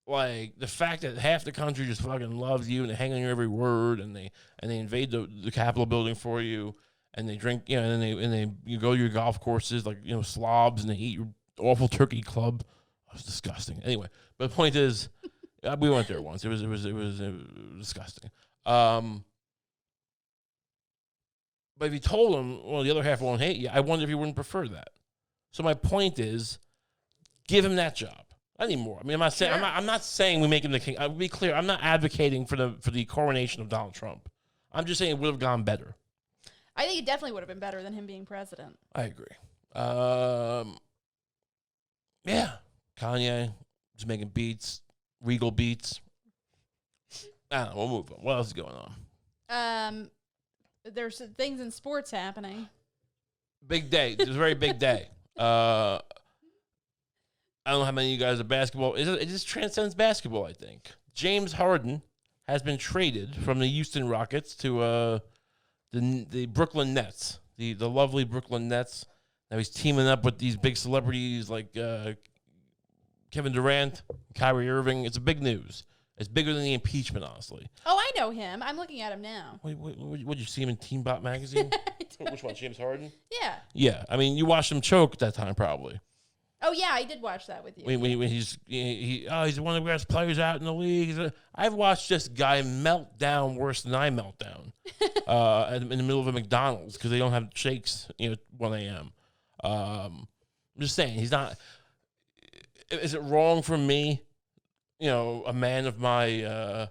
like the fact that half the country just fucking loves you and they hang on your every word, and they invade the Capitol building for you, and they drink, and they you go to your golf courses like slobs, and they eat your awful turkey club. It was disgusting. Anyway, but the point is. We went there once. It was disgusting. But if you told him, well, the other half won't hate you, I wonder if he wouldn't prefer that. So my point is, give him that job. Not anymore. I mean, I'm not saying we make him the king. I'll be clear. I'm not advocating for the coronation of Donald Trump. I'm just saying it would have gone better. I think it definitely would have been better than him being president. I agree. Yeah, Kanye just making beats. Regal beats. I don't know. We'll move on. What else is going on? There's things in sports happening. Big day. It's a very big day. I don't know how many of you guys are basketball. It just transcends basketball, I think. James Harden has been traded from the Houston Rockets to the Brooklyn Nets. The lovely Brooklyn Nets. Now he's teaming up with these big celebrities like Kevin Durant, Kyrie Irving. It's a big news. It's bigger than the impeachment, honestly. Oh, I know him. I'm looking at him now. Would you see him in Teen Bop magazine? Which one, James Harden? Yeah. Yeah. I mean, you watched him choke at that time, probably. Oh, yeah, I did watch that with you. When he's one of the best players out in the league. I've watched this guy melt down worse than I melt down in the middle of a McDonald's because they don't have shakes at 1 a.m. I'm just saying, he's not... Is it wrong for me, a man of my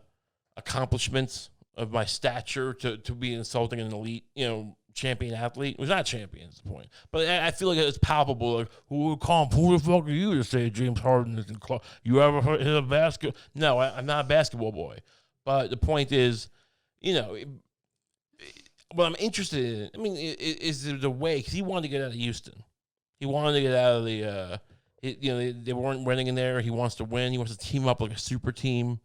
accomplishments, of my stature, to be insulting an elite, champion athlete? He's not champion at this point. But I feel like it's palpable. Like, who the fuck are you to say James Harden is in club? You ever hit a basket? No, I'm not a basketball boy. But the point is, what I'm interested in, is the way, because he wanted to get out of Houston. He wanted to get out of the... they weren't winning in there. He wants to win. He wants to team up like a super team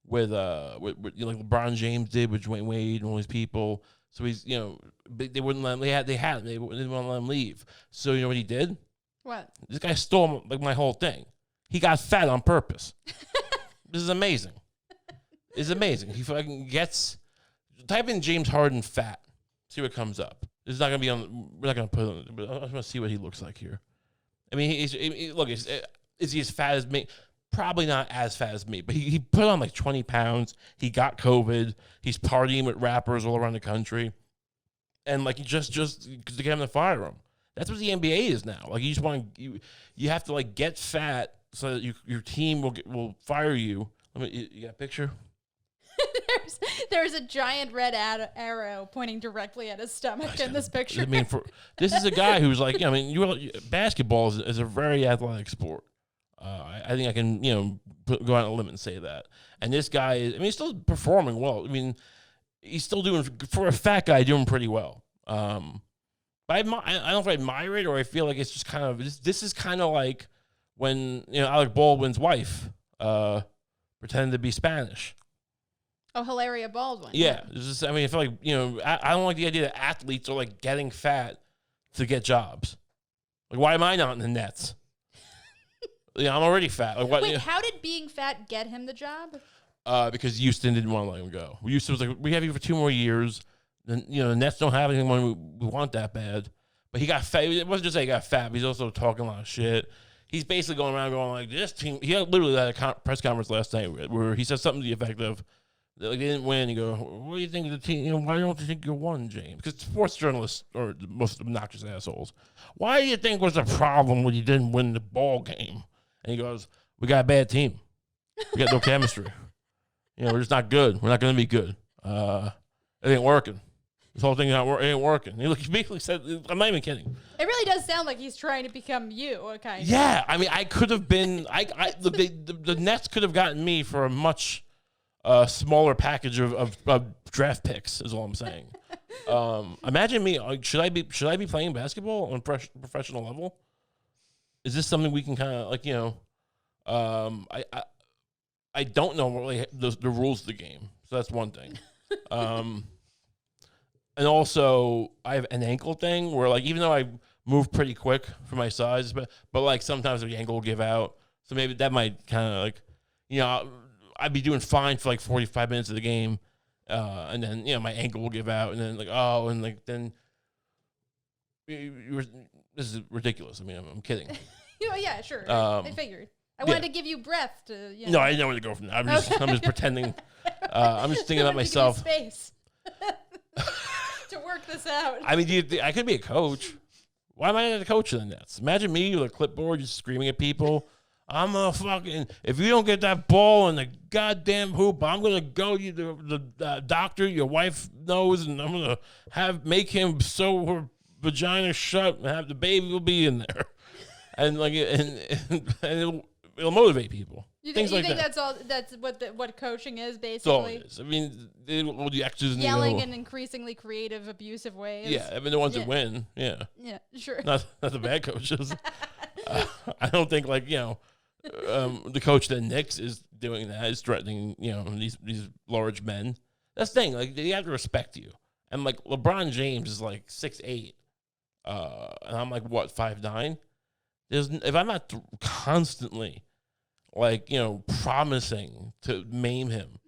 with like LeBron James did with Dwayne Wade and all these people. So he's they wouldn't let him. They had him. They didn't want to let him leave. So you know what he did? What? This guy stole like my whole thing. He got fat on purpose. This is amazing. It's amazing. He fucking gets. Type in James Harden fat. See what comes up. This is not gonna be on. We're not gonna put it on. But I just want to see what he looks like here. I mean, is he as fat as me? Probably not as fat as me, but he put on like 20 pounds. He got COVID. He's partying with rappers all around the country. And like, just to get him to fire him. That's what the NBA is now. Like, you just want to, you have to like get fat so that your team will fire you. You got a picture? There's a giant red arrow pointing directly at his stomach in this picture. This is a guy who's like, basketball is a very athletic sport. I think I can, go out on a limb and say that. And this guy is, he's still performing well. He's still doing, for a fat guy, doing pretty well. But I don't know if I admire it or I feel like it's just kind of, this is kind of like when, Alec Baldwin's wife pretended to be Spanish. Oh, Hilaria Baldwin. Yeah. I feel like, I don't like the idea that athletes are like getting fat to get jobs. Like, why am I not in the Nets? I'm already fat. Like, what? Wait, how did being fat get him the job? Because Houston didn't want to let him go. Houston was like, we have you for 2 more years. Then, the Nets don't have anyone we want that bad. But he got fat. It wasn't just that he got fat, but he's also talking a lot of shit. He's basically going around going like, this team. He literally had a press conference last night where he said something to the effect of, like, they didn't win. You go, what do you think of the team? Why don't you think you won, James? Because sports journalists are the most obnoxious assholes. Why do you think was the problem when you didn't win the ball game? And he goes, we got a bad team. We got no chemistry. We're just not good. We're not going to be good. It ain't working. This whole thing ain't working. He basically said, I'm not even kidding. It really does sound like he's trying to become you, kind of. Yeah. I could have been, the Nets could have gotten me for a much smaller package of draft picks is all I'm saying. Imagine me. Should I be playing basketball on professional level? Is this something we can kind of like I don't know really the rules of the game, So that's one thing. And also, I have an ankle thing where, like, even though I move pretty quick for my size, but like, sometimes the ankle will give out. So maybe that might kind of, like, I'd be doing fine for, like, 45 minutes of the game. And then, my ankle will give out. And then, like, then this is ridiculous. I mean, I'm kidding. Yeah, sure. I figured. I wanted to give you breath to, No, I didn't know where to go from there. I'm just pretending. I'm just thinking about myself. Space to work this out. I mean, I could be a coach. Why am I not a coach of the Nets? Imagine me with a clipboard just screaming at people. I'm a fucking, if you don't get that ball in the goddamn hoop, I'm going to go to the doctor your wife knows, and I'm going to make him sew her vagina shut and have the baby will be in there. And like, and it'll motivate people. You think that's all? That's what coaching is, basically. That's all it is. I mean, all the X's and yelling in increasingly creative, abusive ways. Yeah, I mean the ones that win. Yeah. Yeah, sure. Not the bad coaches. I don't think the coach of the Knicks is doing that. Is threatening these large men. That's the thing. Like, they have to respect you. And like LeBron James is like 6'8", and I'm like 5'9". If I'm not constantly promising to maim him,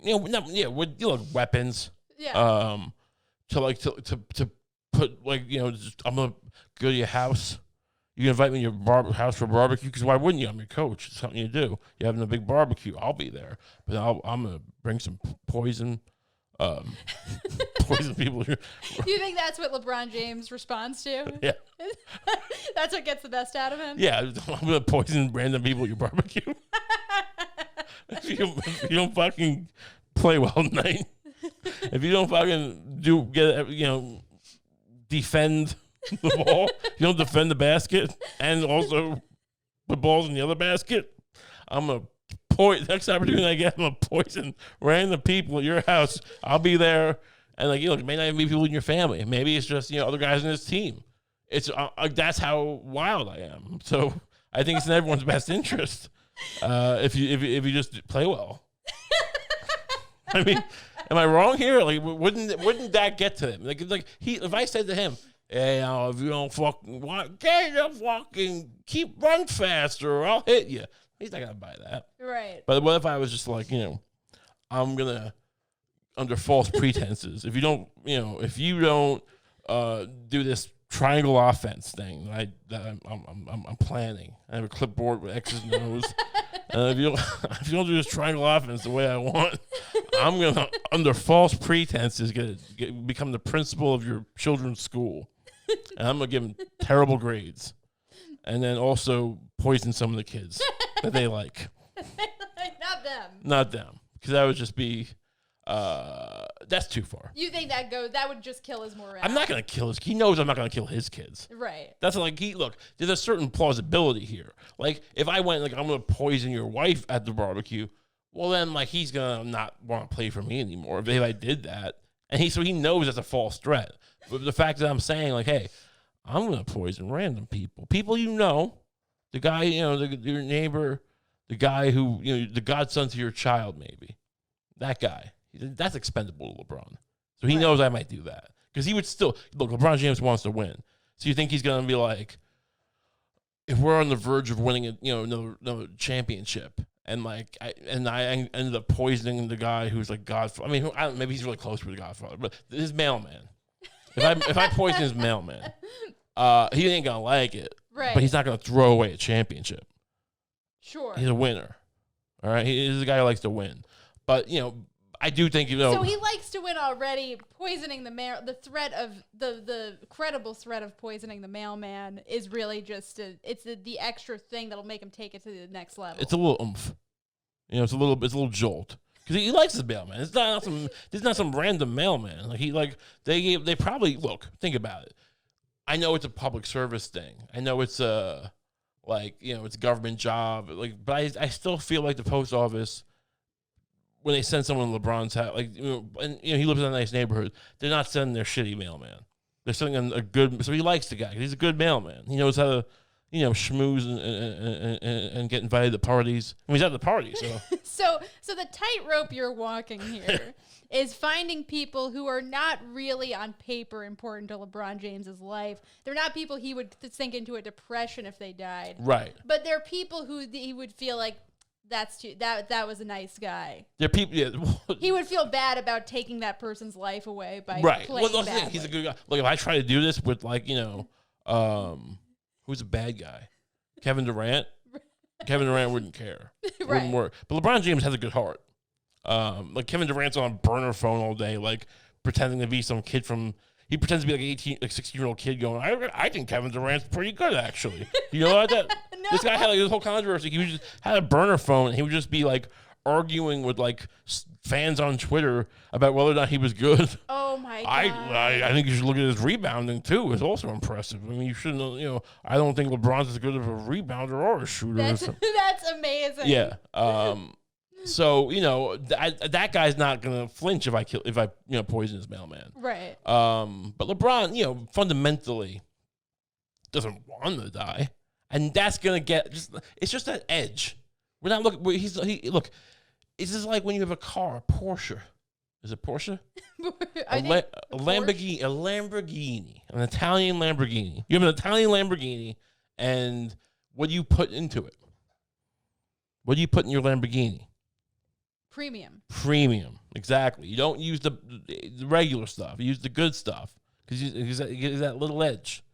with weapons, to put I'm gonna go to your house. You can invite me to your house for barbecue, because why wouldn't you? I'm your coach. It's something you do. You're having a big barbecue. I'll be there, but I'm gonna bring some poison. Poison people. Do you think that's what LeBron James responds to? Yeah. That's what gets the best out of him? Yeah, I'm going to poison random people at your barbecue. if you don't fucking play well tonight, if you don't fucking defend the ball, you don't defend the basket, and also the ball's in the other basket, I'm going to next opportunity I get, I'm going to poison random people at your house. I'll be there. And it may not even be people in your family. Maybe it's just, other guys in this team. It's that's how wild I am. So I think it's in everyone's best interest if you just play well. I mean, am I wrong here? Like, wouldn't that get to him? If I said to him, "Hey, if you don't keep run faster, or I'll hit you," he's not gonna buy that. Right. But what if I was just like, I'm gonna, under false pretenses, if you don't do this triangle offense thing I'm planning. I have a clipboard with X's and O's. And if you don't do this triangle offense the way I want, I'm gonna, under false pretenses, become the principal of your children's school, and I'm gonna give them terrible grades, and then also poison some of the kids that they like. Not them, because that would just be. That's too far. You think that would just kill his morale? I'm not going to kill he knows I'm not going to kill his kids. Right. That's look, there's a certain plausibility here. Like, if I went, I'm going to poison your wife at the barbecue, well, then, he's going to not want to play for me anymore if I did that. And so he knows that's a false threat. But the fact that I'm saying, hey, I'm going to poison random people. People the guy, your neighbor, the guy who, the godson to your child, maybe. That guy. That's expendable to LeBron. So he knows I might do that. Because he would still... Look, LeBron James wants to win. So you think he's going to be like... If we're on the verge of winning another championship, and I ended up poisoning the guy who's like Godfather... I mean, maybe he's really close with the Godfather, but his mailman. If I poison his mailman, he ain't going to like it. Right. But he's not going to throw away a championship. Sure. He's a winner. All right? He's a guy who likes to win. But, I do think, So he likes to win already. Poisoning the threat of the credible threat of poisoning the mailman is really just the extra thing that'll make him take it to the next level. It's a little oomph. It's a little jolt. Because he likes his mailman. It's not some random mailman. They probably, look, think about it. I know it's a public service thing. I know it's it's a government job. But I still feel like the post office, when they send someone to LeBron's house, he lives in a nice neighborhood, they're not sending their shitty mailman. They're sending a good, so he likes the guy. He's a good mailman. He knows how to, schmooze and get invited to parties. I mean, he's at the party, so. So the tightrope you're walking here is finding people who are not really on paper important to LeBron James's life. They're not people he would sink into a depression if they died. Right. But they're people who he would feel like that was a nice guy. They're people. Yeah. He would feel bad about taking that person's life away by playing badly. He's a good guy. Look, if I try to do this with who's a bad guy? Kevin Durant. Kevin Durant wouldn't care. It wouldn't work. But LeBron James has a good heart. Like Kevin Durant's on a burner phone all day, like pretending to be some kid he pretends to be like 16-year-old kid going, I think Kevin Durant's pretty good, actually. You know what? No. This guy had this whole controversy. He just had a burner phone, and he would just be like arguing with like fans on Twitter about whether or not he was good. Oh my God. I think you should look at his rebounding too. It's also impressive. I mean, you shouldn't. I don't think LeBron's as good of a rebounder or a shooter. That's amazing. Yeah. So that guy's not gonna flinch if I poison his mailman. Right. But LeBron, fundamentally doesn't want to die, and that's gonna it's just that edge. We're not looking. Look. It's just like when you have a car, a Porsche. Is it Porsche? A Lamborghini, an Italian Lamborghini. You have an Italian Lamborghini, and what do you put into it? What do you put in your Lamborghini? Premium, exactly. You don't use the regular stuff. You use the good stuff because you get that little edge.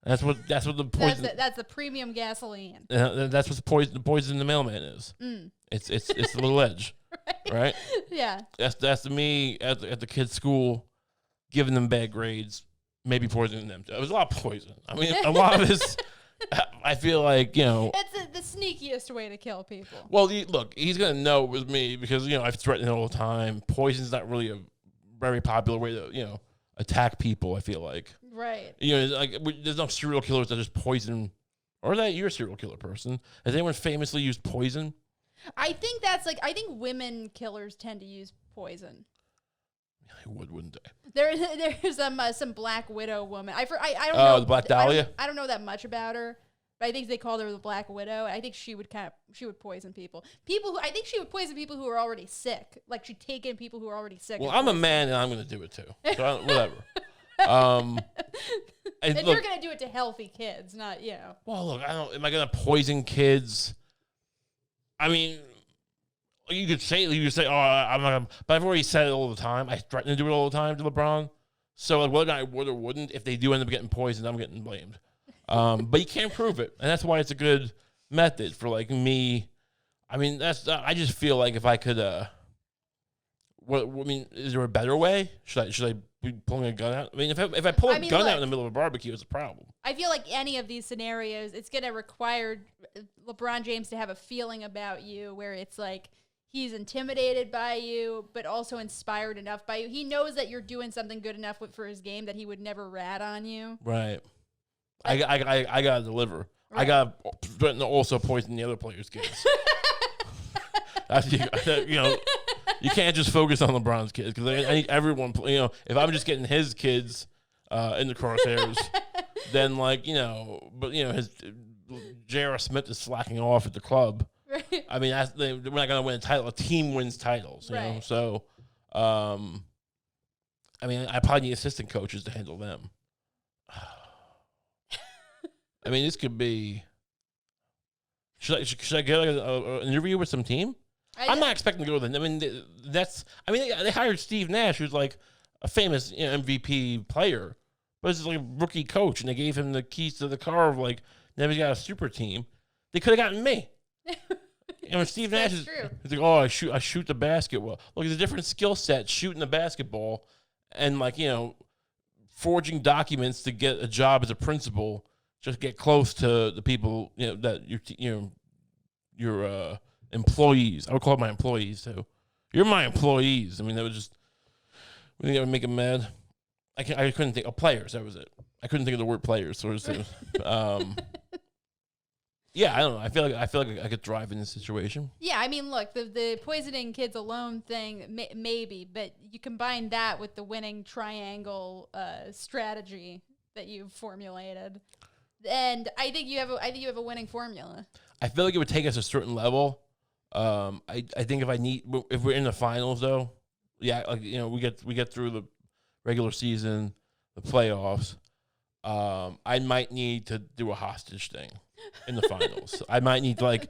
That's what the poison. That's the premium gasoline. That's what the poison in the mailman is. It's the little edge, right? Yeah. That's me at the kids' school, giving them bad grades, maybe poisoning them. It was a lot of poison. I mean, a lot of this. I feel like it's the sneakiest way to kill people. Well, look, he's gonna know it was me because I've threatened it all the time. Poison's not really a very popular way to attack people. I feel like. Right. There's no serial killers that just poison, or that you're a serial killer person. Has anyone famously used poison? I think women killers tend to use poison. They wouldn't they? There's some Black Widow woman. I don't know. Oh, the Black Dahlia? I don't know that much about her, but I think they called her the Black Widow. I think she would poison people. I think she would poison people who are already sick. Like she'd take in people who are already sick. Well, I'm a man and I'm going to do it too. So whatever. And you're going to do it to healthy kids, not. Well, look, am I going to poison kids? I mean, you could say, oh, I'm not gonna, but I've already said it all the time. I threaten to do it all the time to LeBron. So like, whether I would or wouldn't, if they do end up getting poisoned, I'm getting blamed. But you can't prove it, and that's why it's a good method for like me. I mean, I just feel like if I could, is there a better way? Should I be pulling a gun out? I mean, if I pull a gun out in the middle of a barbecue, it's a problem. I feel like any of these scenarios, it's going to require LeBron James to have a feeling about you where it's like he's intimidated by you, but also inspired enough by you. He knows that you're doing something good enough for his game that he would never rat on you. Right. I got to deliver. Right. I got to also poison the other players' kids. You can't just focus on LeBron's kids because I need everyone. If I'm just getting his kids in the crosshairs, then his J.R. Smith is slacking off at the club. Right. I mean, we're not going to win a title. A team wins titles, you know. So, I probably need assistant coaches to handle them. I mean, this could be. Should I get an interview with some team? I'm not expecting to go with them. I mean, they hired Steve Nash, who's like a famous MVP player, but it's like a rookie coach, and they gave him the keys to the car of like, now he's got a super team. They could have gotten me. Steve Nash is like, oh, I shoot the basketball. Look, it's a different skill set shooting the basketball and forging documents to get a job as a principal. Just get close to the people that your employees. I would call it my employees too. You're my employees. I mean, that would just. I think that would make them mad. I couldn't think of players. That was it. I couldn't think of the word players. So yeah, I don't know. I feel like I could thrive in this situation. Yeah, I mean, look, the poisoning kids alone thing, maybe, but you combine that with the winning triangle strategy that you've formulated. And I think you have a winning formula. I feel like it would take us a certain level. I think if we're in the finals though, yeah, like we get through the regular season, the playoffs. I might need to do a hostage thing in the finals. I might need to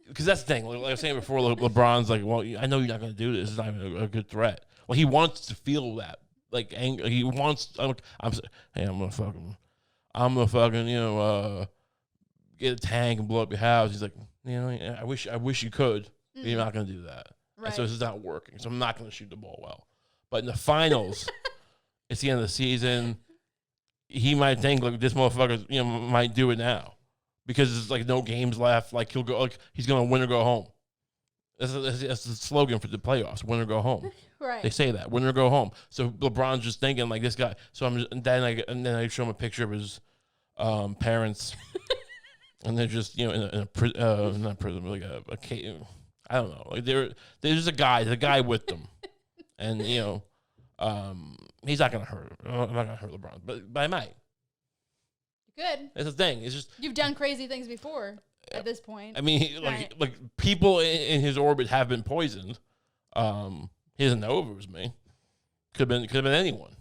because that's the thing. Like I was saying before, LeBron's like, well, I know you're not going to do this. It's not even a good threat. Well, he wants to feel that anger. He wants. I'm gonna fucking get a tank and blow up your house. He's like, I wish you could. But you're not gonna do that. Right. So this is not working. So I'm not gonna shoot the ball well. But in the finals, it's the end of the season. He might think this motherfucker, might do it now because there's no games left. He'll go, he's gonna win or go home. That's the slogan for the playoffs: win or go home. Right. They say that, win or go home. So LeBron's just thinking this guy. So then I show him a picture of his parents, and they're just in a not prison, a cave. I don't know. There's a guy with them, and he's not gonna hurt. I'm not gonna hurt LeBron, but I might. Good. That's the thing. It's just you've done crazy things before. At this point, I mean, people in his orbit have been poisoned. He doesn't know if it was me. Could have been anyone.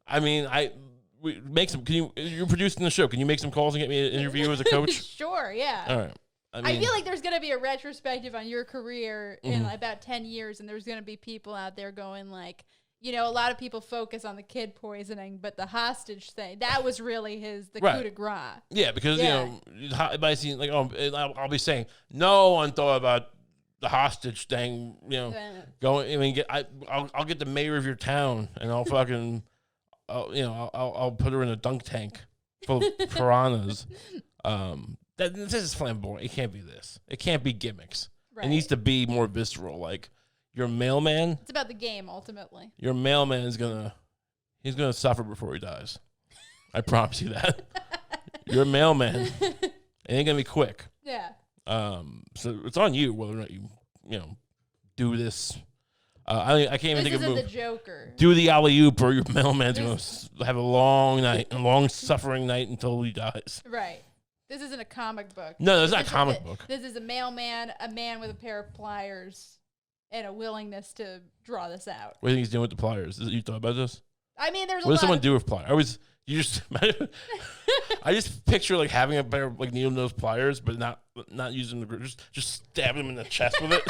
I mean, make some. You're producing the show. Can you make some calls and get me an interview as a coach? Sure. Yeah. All right. I feel like there's going to be a retrospective on your career in about 10 years, and there's going to be people out there going a lot of people focus on the kid poisoning, but the hostage thing, that was really the coup de grace. Yeah, because, by seeing, I'll be saying, no one thought about the hostage thing, going, I'll get the mayor of your town, and I'll fucking, I'll put her in a dunk tank full of piranhas. This is flamboyant. It can't be this. It can't be gimmicks. Right. It needs to be more visceral, your mailman. It's about the game, ultimately. Your mailman he's gonna suffer before he dies. I promise you that. Your mailman, it ain't gonna be quick. Yeah. So it's on you whether or not you do this. I can't even think of a move. The Joker. Do the alley-oop, or your mailman's gonna have a long night, a long suffering night until he dies. Right. This isn't a comic book. No, it's not a comic book. This is a mailman, a man with a pair of pliers, and a willingness to draw this out. What do you think he's doing with the pliers? You thought about this? I mean, there's what does someone do with pliers? I just picture having a pair of needle nose pliers, but not using the grip, just stabbing him in the chest with it.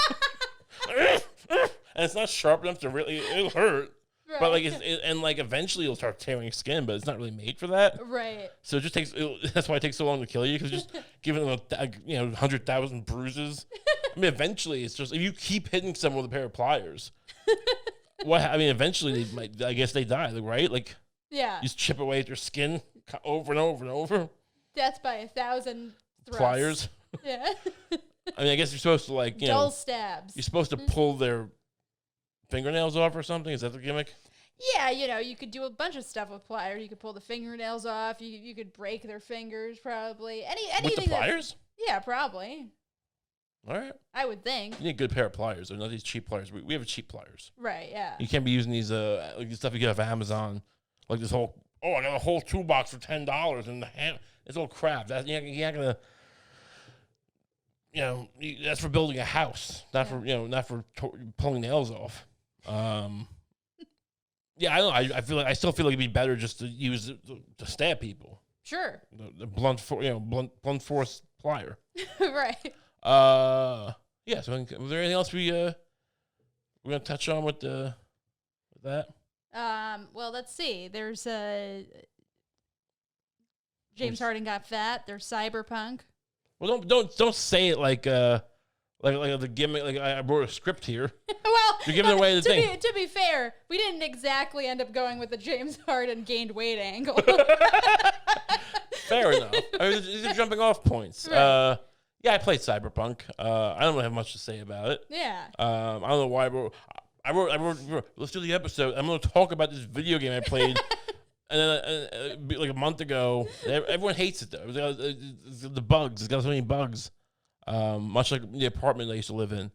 And it's not sharp enough to really it'll hurt. Right. But eventually it'll start tearing skin, but it's not really made for that. Right. So it just takes. That's why it takes so long to kill you, because just giving them 100,000 bruises. I mean, eventually it's just if you keep hitting someone with a pair of pliers. Eventually they might. I guess they die, right? Yeah. You just chip away at their skin over and over and over. Death by 1,000 thrusts. Pliers. Yeah. I guess you're supposed to dull stabs. You're supposed to pull their fingernails off or something? Is that the gimmick? Yeah, you could do a bunch of stuff with pliers. You could pull the fingernails off. You could break their fingers, probably. Anything with the pliers? Yeah, probably. All right. I would think. You need a good pair of pliers. They're not these cheap pliers. We have cheap pliers. Right, yeah. You can't be using these stuff you get off Amazon. This whole, I got a whole toolbox for $10 and it's all crap. You're not going to, that's for building a house, not for pulling nails off. Yeah, I don't know. I feel I still feel it'd be better just to use it to stab people. Sure. The blunt force plier. Right. Yeah. So, was there anything else we're gonna touch on with that? Well, let's see. There's James Harden got fat. There's Cyberpunk. Well, don't say it like the gimmick. I wrote a script here. Well, you're giving away the thing. To be fair, we didn't exactly end up going with the James Harden gained weight angle. Fair enough. These are jumping off points. Right. Yeah, I played Cyberpunk. I don't have much to say about it. Yeah. I don't know why I wrote. Let's do the episode. I'm going to talk about this video game I played. And then, like a month ago, everyone hates it though. The bugs. It's got so many bugs. Much like the apartment I used to live in.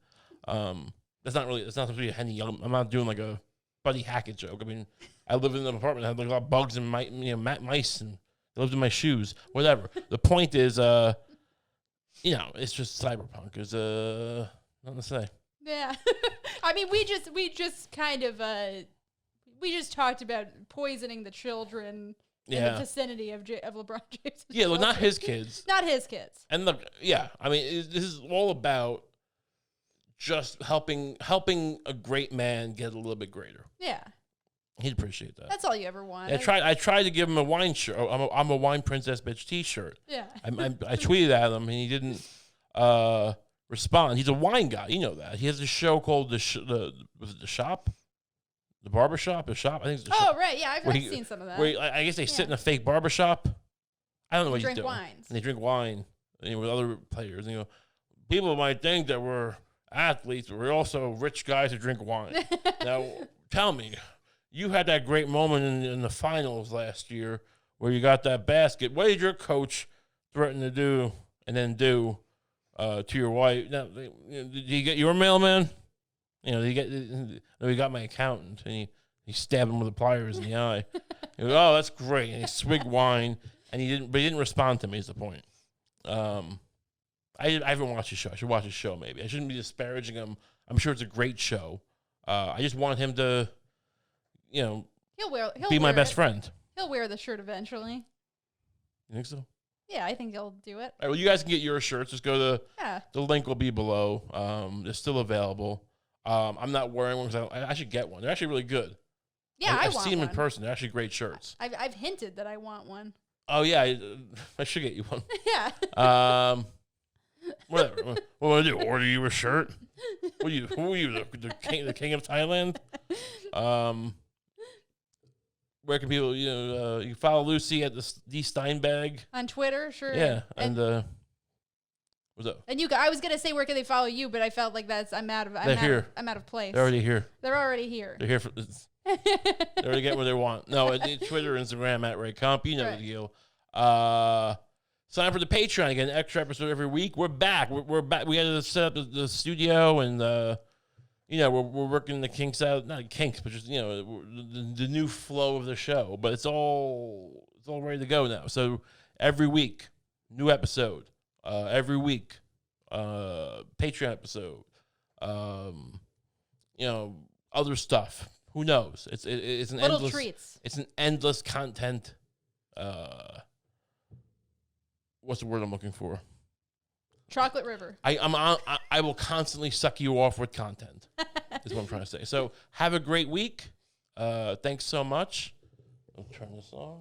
It's not supposed to be a Henny. I'm not doing like a Buddy Hackett joke. I mean, I lived in an apartment that had like a lot of bugs and mice, and they lived in my shoes. Whatever. The point is, it's just cyberpunk. There's nothing to say. Yeah. I mean, we just kind of we just talked about poisoning the children in the vicinity of LeBron James. Yeah, well, not his kids. Not his kids. And look, I mean, this is all about just helping a great man get a little bit greater. Yeah. He'd appreciate that. That's all you ever want. I tried to give him a wine shirt. I'm a wine princess bitch T-shirt. Yeah. I tweeted at him and he didn't respond. He's a wine guy. You know that. He has a show called was it The Shop? The Barbershop? The Shop? I think it's The Shop. Oh, right. Yeah, I've seen some of that. Where I guess they sit in a fake barbershop. I don't know what he's doing. Drink wines. And they drink wine with other players. And, people might think that we're athletes, but we're also rich guys who drink wine. Now, tell me, you had that great moment in the finals last year where you got that basket. What did your coach threaten to do and then do to your wife? Now, did you get your mailman? He got my accountant, and he stabbed him with the pliers in the eye. He goes, "Oh, that's great." And he swigged wine, and he didn't respond to me. Is the point? I haven't watched his show. I should watch his show. Maybe I shouldn't be disparaging him. I'm sure it's a great show. I just want him to, he'll be my best friend. He'll wear the shirt eventually. You think so? Yeah, I think he'll do it. All right, well, you guys can get your shirts. Just go to the link will be below. They're still available. I'm not wearing one because I should get one. They're actually really good. Yeah, I've want seen them one. in person. They're actually great shirts. I've hinted that I want one. Oh yeah, I should get you one. Yeah. Whatever. What do I do? Order you a shirt? Who are you? The king of Thailand? Where can people? You can follow Lucy at the Steinbag on Twitter. Sure. Yeah, and what's up? And I was gonna say where can they follow you, but I felt like I'm out of place. They're already here. They're already here. They're here for. They already get what they want. No, Twitter, Instagram at Kump. You know the deal. Sign up for the Patreon again. Extra episode every week. We're back. We're back. We had to set up the studio, and we're working the kinks out. Not kinks, but just the new flow of the show. But it's all ready to go now. So every week, new episode. Every week, Patreon episode. Other stuff. Who knows? It's an little endless treats. It's an endless content. What's the word I'm looking for? Chocolate River. I will constantly suck you off with content. Is what I'm trying to say. So have a great week. Thanks so much. I'll turn this on.